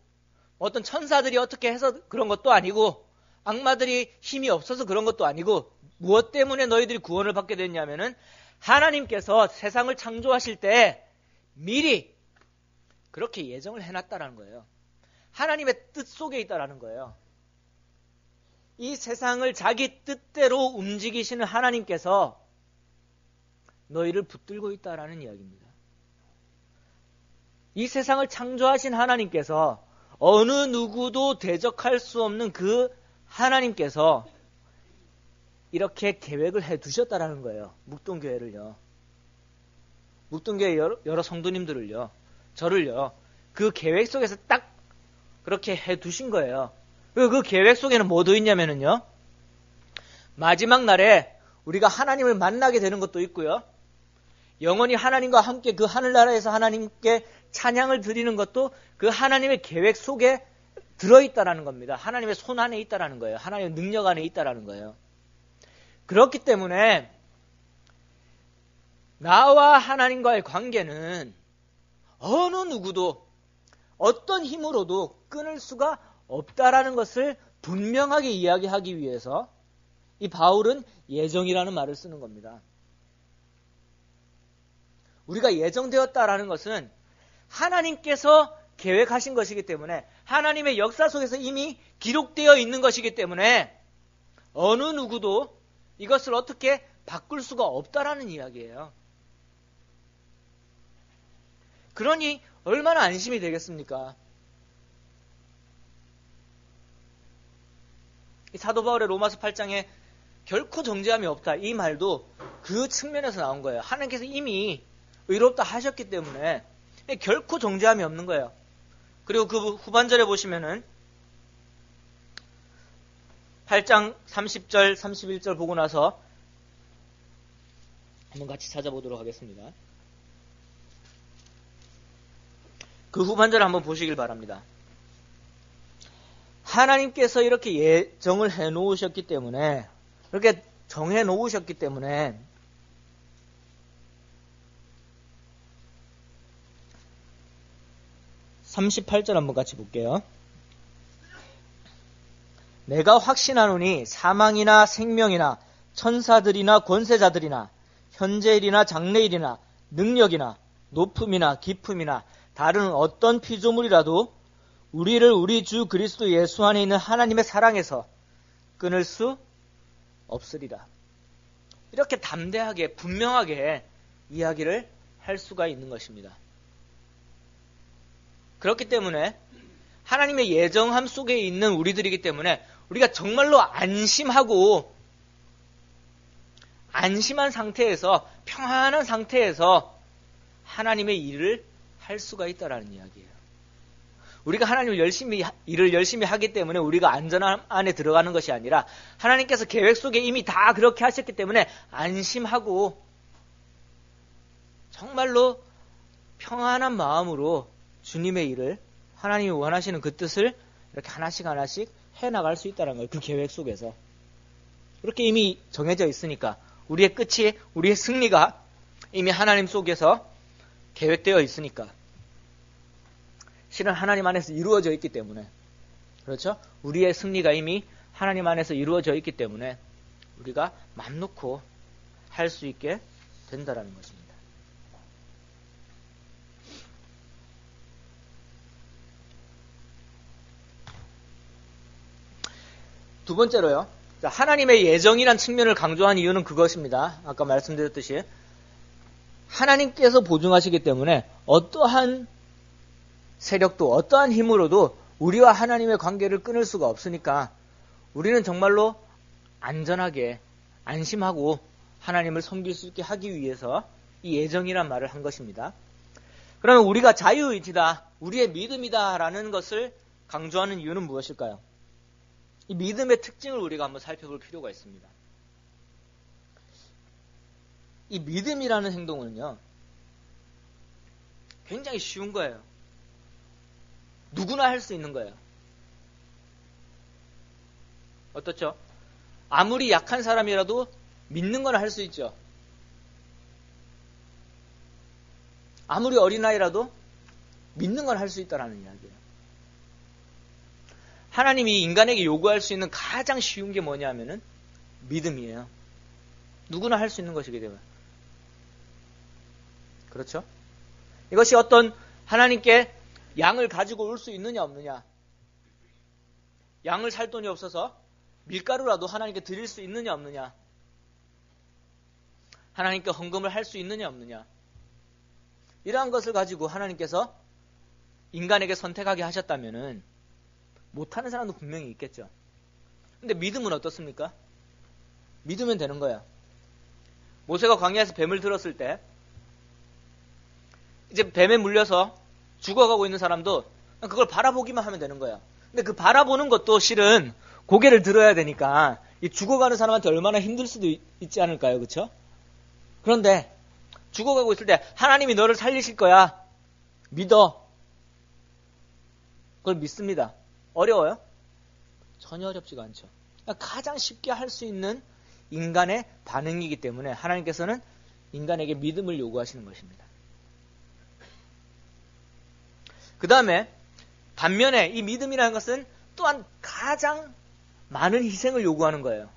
어떤 천사들이 어떻게 해서 그런 것도 아니고, 악마들이 힘이 없어서 그런 것도 아니고, 무엇 때문에 너희들이 구원을 받게 됐냐면은, 하나님께서 세상을 창조하실 때 미리 그렇게 예정을 해놨다라는 거예요. 하나님의 뜻 속에 있다라는 거예요. 이 세상을 자기 뜻대로 움직이시는 하나님께서 너희를 붙들고 있다라는 이야기입니다. 이 세상을 창조하신 하나님께서, 어느 누구도 대적할 수 없는 그 하나님께서 이렇게 계획을 해 두셨다라는 거예요. 묵동교회를요. 묵동교회 여러 성도님들을요. 저를요. 그 계획 속에서 딱 그렇게 해 두신 거예요. 그 계획 속에는 뭐 들어있냐면요, 마지막 날에 우리가 하나님을 만나게 되는 것도 있고요, 영원히 하나님과 함께 그 하늘나라에서 하나님께 찬양을 드리는 것도 그 하나님의 계획 속에 들어있다라는 겁니다. 하나님의 손 안에 있다라는 거예요. 하나님의 능력 안에 있다라는 거예요. 그렇기 때문에 나와 하나님과의 관계는 어느 누구도 어떤 힘으로도 끊을 수가 없다라는 것을 분명하게 이야기하기 위해서 이 바울은 예정이라는 말을 쓰는 겁니다. 우리가 예정되었다라는 것은 하나님께서 계획하신 것이기 때문에, 하나님의 역사 속에서 이미 기록되어 있는 것이기 때문에 어느 누구도 이것을 어떻게 바꿀 수가 없다라는 이야기예요. 그러니 얼마나 안심이 되겠습니까? 이 사도 바울의 로마서 8장에 결코 정죄함이 없다, 이 말도 그 측면에서 나온 거예요. 하나님께서 이미 의롭다 하셨기 때문에 결코 정죄함이 없는 거예요. 그리고 그 후반절에 보시면은 8장 30절, 31절 보고 나서 한번 같이 찾아보도록 하겠습니다. 그 후반절을 한번 보시길 바랍니다. 하나님께서 이렇게 예정을 해 놓으셨기 때문에, 이렇게 정해 놓으셨기 때문에 (38절) 한번 같이 볼게요. 내가 확신하노니 사망이나 생명이나 천사들이나 권세자들이나 현재일이나 장래일이나 능력이나 높음이나 깊음이나 다른 어떤 피조물이라도 우리를 우리 주 그리스도 예수 안에 있는 하나님의 사랑에서 끊을 수 없으리라. 이렇게 담대하게 분명하게 이야기를 할 수가 있는 것입니다. 그렇기 때문에 하나님의 예정함 속에 있는 우리들이기 때문에 우리가 정말로 안심하고 안심한 상태에서, 평안한 상태에서 하나님의 일을 할 수가 있다라는 이야기예요. 우리가 하나님을 일을 열심히 하기 때문에 우리가 안전함 안에 들어가는 것이 아니라, 하나님께서 계획 속에 이미 다 그렇게 하셨기 때문에 안심하고 정말로 평안한 마음으로 주님의 일을, 하나님이 원하시는 그 뜻을 이렇게 하나씩 하나씩 해나갈 수 있다는 거예요. 그 계획 속에서. 그렇게 이미 정해져 있으니까, 우리의 끝이, 우리의 승리가 이미 하나님 속에서 계획되어 있으니까, 실은 하나님 안에서 이루어져 있기 때문에, 그렇죠? 우리의 승리가 이미 하나님 안에서 이루어져 있기 때문에 우리가 맘 놓고 할 수 있게 된다라는 것입니다. 두 번째로요. 자, 하나님의 예정이란 측면을 강조한 이유는 그것입니다. 아까 말씀드렸듯이 하나님께서 보증하시기 때문에 어떠한 세력도 어떠한 힘으로도 우리와 하나님의 관계를 끊을 수가 없으니까 우리는 정말로 안전하게 안심하고 하나님을 섬길 수 있게 하기 위해서 이 예정이란 말을 한 것입니다. 그러면 우리가 자유의지다, 우리의 믿음이다 라는 것을 강조하는 이유는 무엇일까요? 이 믿음의 특징을 우리가 한번 살펴볼 필요가 있습니다. 이 믿음이라는 행동은요, 굉장히 쉬운 거예요. 누구나 할 수 있는 거예요. 어떻죠? 아무리 약한 사람이라도 믿는 건 할 수 있죠. 아무리 어린아이라도 믿는 건 할 수 있다라는 이야기예요. 하나님이 인간에게 요구할 수 있는 가장 쉬운 게 뭐냐면은 믿음이에요. 누구나 할 수 있는 것이기 때문에. 그렇죠? 이것이 어떤 하나님께 양을 가지고 올 수 있느냐 없느냐, 양을 살 돈이 없어서 밀가루라도 하나님께 드릴 수 있느냐 없느냐, 하나님께 헌금을 할 수 있느냐 없느냐, 이러한 것을 가지고 하나님께서 인간에게 선택하게 하셨다면은 못하는 사람도 분명히 있겠죠. 근데 믿음은 어떻습니까? 믿으면 되는 거야. 모세가 광야에서 뱀을 들었을 때 이제 뱀에 물려서 죽어가고 있는 사람도 그걸 바라보기만 하면 되는 거야. 근데 그 바라보는 것도 실은 고개를 들어야 되니까 이 죽어가는 사람한테 얼마나 힘들 수도 있지 않을까요? 그렇죠? 그런데 죽어가고 있을 때 하나님이 너를 살리실 거야. 믿어. 그걸 믿습니다. 어려워요? 전혀 어렵지가 않죠. 가장 쉽게 할 수 있는 인간의 반응이기 때문에 하나님께서는 인간에게 믿음을 요구하시는 것입니다. 그 다음에 반면에 이 믿음이라는 것은 또한 가장 많은 희생을 요구하는 거예요.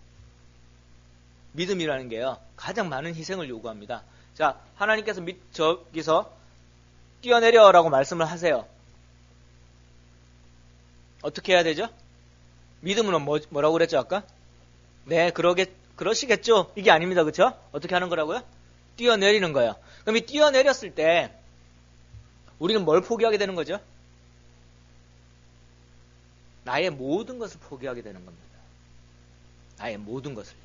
믿음이라는 게요, 가장 많은 희생을 요구합니다. 자, 하나님께서 저기서 뛰어내려라고 말씀을 하세요. 어떻게 해야 되죠? 믿음은 뭐라고 그랬죠, 아까? 네, 그러시겠죠? 이게 아닙니다, 그렇죠? 어떻게 하는 거라고요? 뛰어내리는 거예요. 그럼 이 뛰어내렸을 때 우리는 뭘 포기하게 되는 거죠? 나의 모든 것을 포기하게 되는 겁니다. 나의 모든 것을요.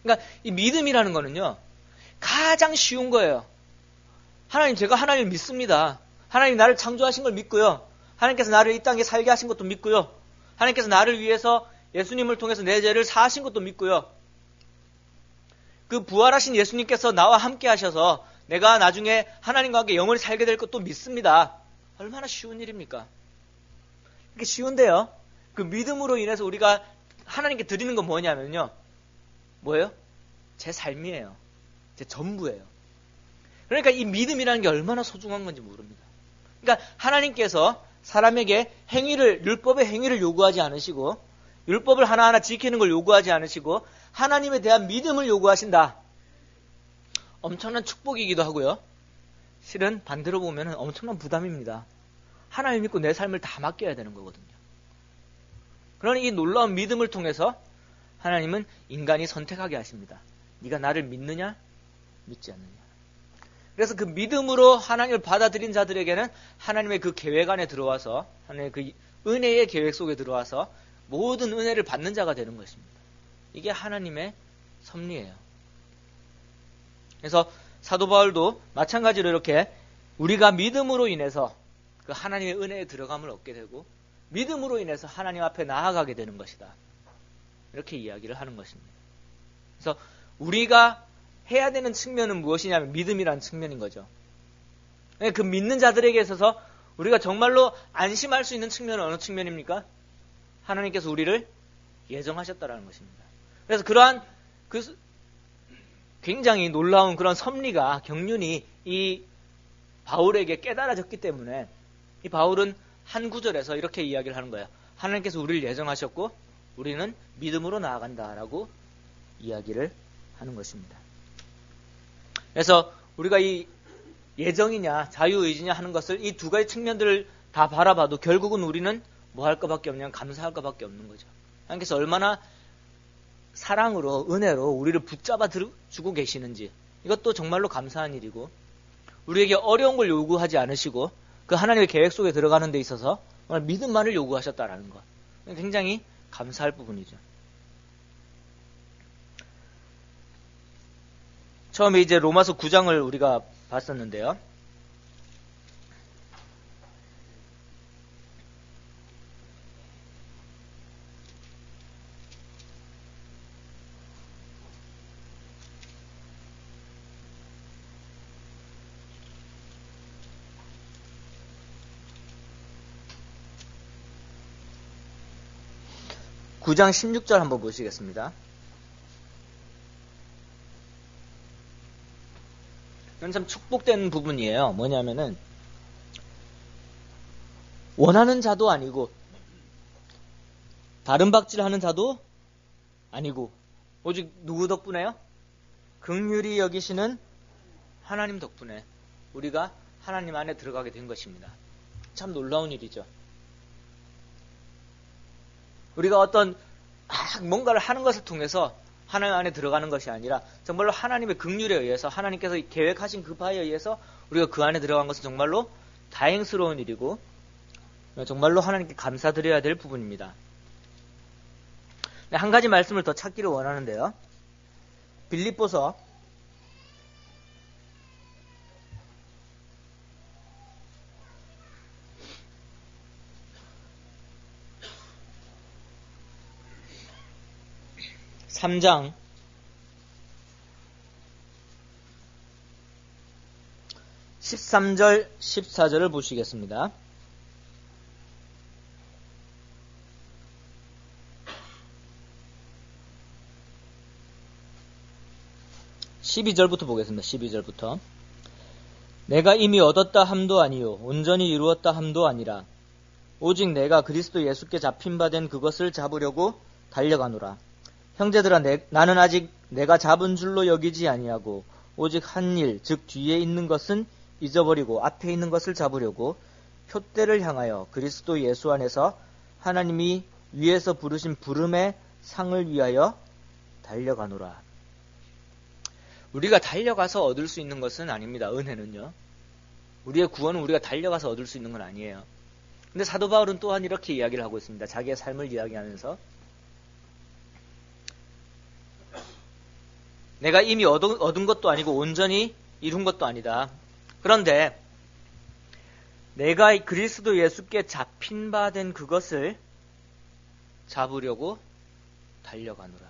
그러니까 이 믿음이라는 거는요, 가장 쉬운 거예요. 하나님, 제가 하나님을 믿습니다. 하나님 나를 창조하신 걸 믿고요. 하나님께서 나를 이 땅에 살게 하신 것도 믿고요. 하나님께서 나를 위해서 예수님을 통해서 내 죄를 사하신 것도 믿고요. 그 부활하신 예수님께서 나와 함께 하셔서 내가 나중에 하나님과 함께 영원히 살게 될 것도 믿습니다. 얼마나 쉬운 일입니까? 이게 쉬운데요. 그 믿음으로 인해서 우리가 하나님께 드리는 건 뭐냐면요. 뭐예요? 제 삶이에요. 제 전부예요. 그러니까 이 믿음이라는 게 얼마나 소중한 건지 모릅니다. 그러니까 하나님께서 사람에게 율법의 행위를 요구하지 않으시고, 율법을 하나하나 지키는 걸 요구하지 않으시고, 하나님에 대한 믿음을 요구하신다. 엄청난 축복이기도 하고요. 실은 반대로 보면 엄청난 부담입니다. 하나님 믿고 내 삶을 다 맡겨야 되는 거거든요. 그러니 이 놀라운 믿음을 통해서 하나님은 인간이 선택하게 하십니다. 네가 나를 믿느냐? 믿지 않느냐? 그래서 그 믿음으로 하나님을 받아들인 자들에게는 하나님의 그 계획 안에 들어와서, 하나님의 그 은혜의 계획 속에 들어와서 모든 은혜를 받는 자가 되는 것입니다. 이게 하나님의 섭리예요. 그래서 사도 바울도 마찬가지로 이렇게 우리가 믿음으로 인해서 그 하나님의 은혜에 들어감을 얻게 되고, 믿음으로 인해서 하나님 앞에 나아가게 되는 것이다. 이렇게 이야기를 하는 것입니다. 그래서 우리가 해야 되는 측면은 무엇이냐면 믿음이라는 측면인 거죠. 그 믿는 자들에게 있어서 우리가 정말로 안심할 수 있는 측면은 어느 측면입니까? 하나님께서 우리를 예정하셨다라는 것입니다. 그래서 그러한 굉장히 놀라운 그런 섭리가 경륜이 이 바울에게 깨달아졌기 때문에 이 바울은 한 구절에서 이렇게 이야기를 하는 거예요. 하나님께서 우리를 예정하셨고 우리는 믿음으로 나아간다라고 이야기를 하는 것입니다. 그래서 우리가 이 예정이냐 자유의지냐 하는 것을 이 두 가지 측면들을 다 바라봐도 결국은 우리는 뭐 할 것밖에 없냐, 감사할 것밖에 없는 거죠. 하나님께서 얼마나 사랑으로, 은혜로 우리를 붙잡아 주고 계시는지, 이것도 정말로 감사한 일이고, 우리에게 어려운 걸 요구하지 않으시고 그 하나님의 계획 속에 들어가는 데 있어서 정말 믿음만을 요구하셨다라는 것, 굉장히 감사할 부분이죠. 처음에 이제 로마서 9장을 우리가 봤었는데요. 구 장 16절 한번 보시겠습니다. 이건 참 축복된 부분이에요. 뭐냐면은 원하는 자도 아니고 다른 박질하는 자도 아니고 오직 누구 덕분에요? 긍휼히 여기시는 하나님 덕분에 우리가 하나님 안에 들어가게 된 것입니다. 참 놀라운 일이죠. 우리가 어떤 뭔가를 하는 것을 통해서 하나님 안에 들어가는 것이 아니라 정말로 하나님의 긍휼에 의해서 하나님께서 계획하신 그 바에 의해서 우리가 그 안에 들어간 것은 정말로 다행스러운 일이고 정말로 하나님께 감사드려야 될 부분입니다. 한 가지 말씀을 더 찾기를 원하는데요. 빌립보서 3장 13절 14절을 보시겠습니다. (12절부터) 보겠습니다. 12절부터. 내가 이미 얻었다 함도 아니요 온전히 이루었다 함도 아니라 오직 내가 그리스도 예수께 잡힌 바 된 그것을 잡으려고 달려가노라. 형제들아, 나는 아직 내가 잡은 줄로 여기지 아니하고 오직 한 일, 즉 뒤에 있는 것은 잊어버리고 앞에 있는 것을 잡으려고 표대를 향하여 그리스도 예수 안에서 하나님이 위에서 부르신 부름의 상을 위하여 달려가노라. 우리가 달려가서 얻을 수 있는 것은 아닙니다. 은혜는요. 우리의 구원은 우리가 달려가서 얻을 수 있는 건 아니에요. 근데 사도 바울은 또한 이렇게 이야기를 하고 있습니다. 자기의 삶을 이야기하면서 내가 이미 얻은 것도 아니고 온전히 이룬 것도 아니다. 그런데 내가 그리스도 예수께 잡힌 바 된 그것을 잡으려고 달려가노라.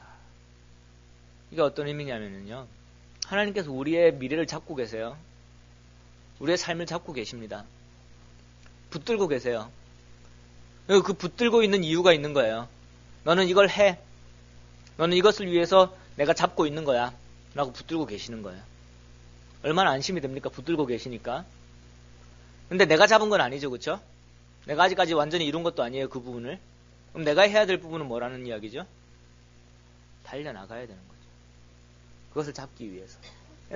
이게 어떤 의미냐면요. 하나님께서 우리의 미래를 잡고 계세요. 우리의 삶을 잡고 계십니다. 붙들고 계세요. 그 붙들고 있는 이유가 있는 거예요. 너는 이걸 해. 너는 이것을 위해서 내가 잡고 있는 거야. 라고 붙들고 계시는 거예요. 얼마나 안심이 됩니까? 붙들고 계시니까. 근데 내가 잡은 건 아니죠. 그쵸? 내가 아직까지 완전히 이룬 것도 아니에요. 그 부분을. 그럼 내가 해야 될 부분은 뭐라는 이야기죠? 달려나가야 되는 거죠. 그것을 잡기 위해서.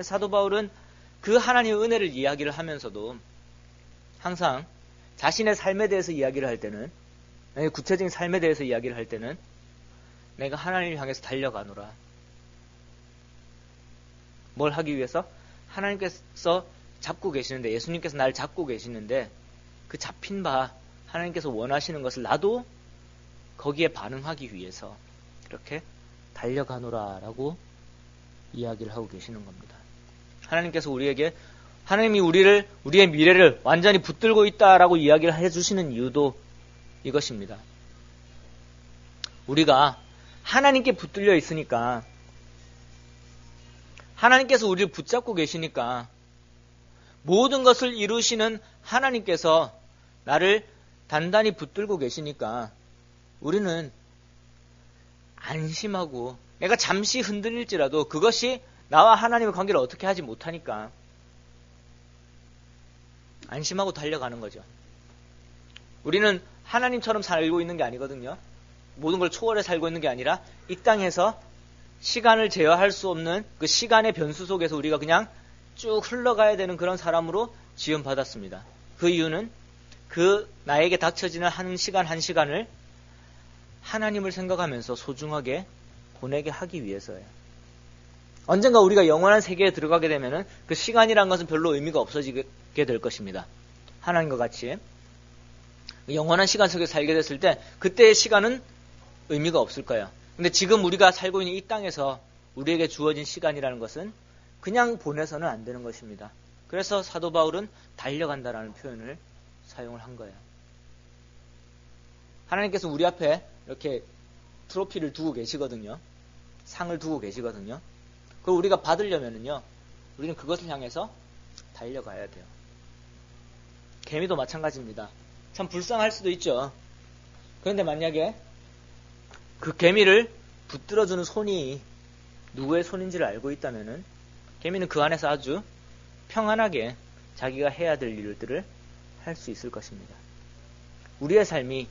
사도 바울은 그 하나님의 은혜를 이야기를 하면서도 항상 자신의 삶에 대해서 이야기를 할 때는, 구체적인 삶에 대해서 이야기를 할 때는 내가 하나님을 향해서 달려가노라. 뭘 하기 위해서? 하나님께서 잡고 계시는데, 예수님께서 나를 잡고 계시는데 그 잡힌 바 하나님께서 원하시는 것을 나도 거기에 반응하기 위해서 이렇게 달려가노라 라고 이야기를 하고 계시는 겁니다. 하나님께서 우리에게, 하나님이 우리의 미래를 완전히 붙들고 있다라고 이야기를 해주시는 이유도 이것입니다. 우리가 하나님께 붙들려 있으니까, 하나님께서 우리를 붙잡고 계시니까, 모든 것을 이루시는 하나님께서 나를 단단히 붙들고 계시니까 우리는 안심하고, 내가 잠시 흔들릴지라도 그것이 나와 하나님의 관계를 어떻게 하지 못하니까 안심하고 달려가는 거죠. 우리는 하나님처럼 살고 있는 게 아니거든요. 모든 걸 초월해 살고 있는 게 아니라 이 땅에서 시간을 제어할 수 없는 그 시간의 변수 속에서 우리가 그냥 쭉 흘러가야 되는 그런 사람으로 지음받았습니다. 그 이유는 그 나에게 닥쳐지는 한 시간 한 시간을 하나님을 생각하면서 소중하게 보내게 하기 위해서예요. 언젠가 우리가 영원한 세계에 들어가게 되면은 그 시간이란 것은 별로 의미가 없어지게 될 것입니다. 하나님과 같이 영원한 시간 속에 살게 됐을 때 그때의 시간은 의미가 없을 거예요. 근데 지금 우리가 살고 있는 이 땅에서 우리에게 주어진 시간이라는 것은 그냥 보내서는 안 되는 것입니다. 그래서 사도 바울은 달려간다라는 표현을 사용을 한 거예요. 하나님께서 우리 앞에 이렇게 트로피를 두고 계시거든요. 상을 두고 계시거든요. 그걸 우리가 받으려면은요, 우리는 그것을 향해서 달려가야 돼요. 개미도 마찬가지입니다. 참 불쌍할 수도 있죠. 그런데 만약에 그 개미를 붙들어주는 손이 누구의 손인지를 알고 있다면은 개미는 그 안에서 아주 평안하게 자기가 해야 될 일들을 할 수 있을 것입니다. 우리의 삶이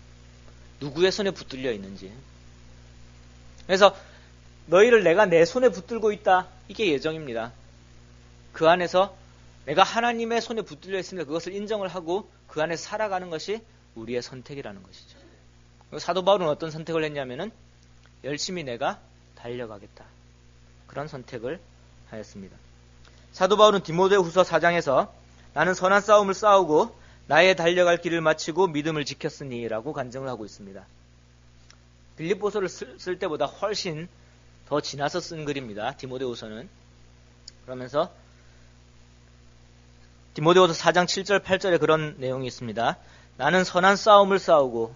누구의 손에 붙들려 있는지. 그래서 너희를 내가 내 손에 붙들고 있다. 이게 예정입니다. 그 안에서 내가 하나님의 손에 붙들려 있으면 그것을 인정을 하고 그 안에서 살아가는 것이 우리의 선택이라는 것이죠. 사도 바울은 어떤 선택을 했냐면은 열심히 내가 달려가겠다. 그런 선택을 하였습니다. 사도 바울은 디모데후서 4장에서 나는 선한 싸움을 싸우고 나의 달려갈 길을 마치고 믿음을 지켰으니 라고 간증을 하고 있습니다. 빌립보서를 쓸 때보다 훨씬 더 지나서 쓴 글입니다. 디모데후서는. 그러면서 디모데후서 4장 7절 8절에 그런 내용이 있습니다. 나는 선한 싸움을 싸우고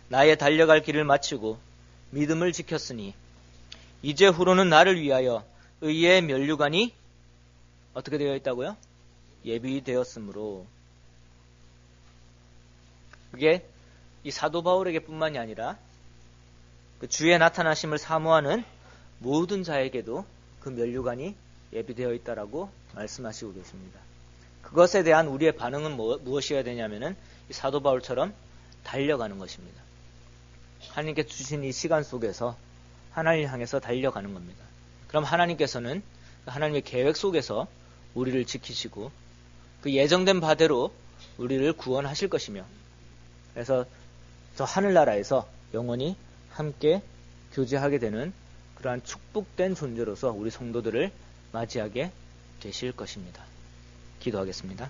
나의 달려갈 길을 마치고 믿음을 지켰으니 이제 후로는 나를 위하여 의의 면류관이 어떻게 되어 있다고요? 예비되었으므로. 그게 이 사도 바울에게 뿐만이 아니라 그 주의 나타나심을 사모하는 모든 자에게도 그 면류관이 예비되어 있다라고 말씀하시고 계십니다. 그것에 대한 우리의 반응은 무엇이어야 되냐면은 이 사도 바울처럼 달려가는 것입니다. 하나님께 주신 이 시간 속에서 하나님을 향해서 달려가는 겁니다. 그럼 하나님께서는 하나님의 계획 속에서 우리를 지키시고 그 예정된 바대로 우리를 구원하실 것이며, 그래서 저 하늘나라에서 영원히 함께 교제하게 되는 그러한 축복된 존재로서 우리 성도들을 맞이하게 되실 것입니다. 기도하겠습니다.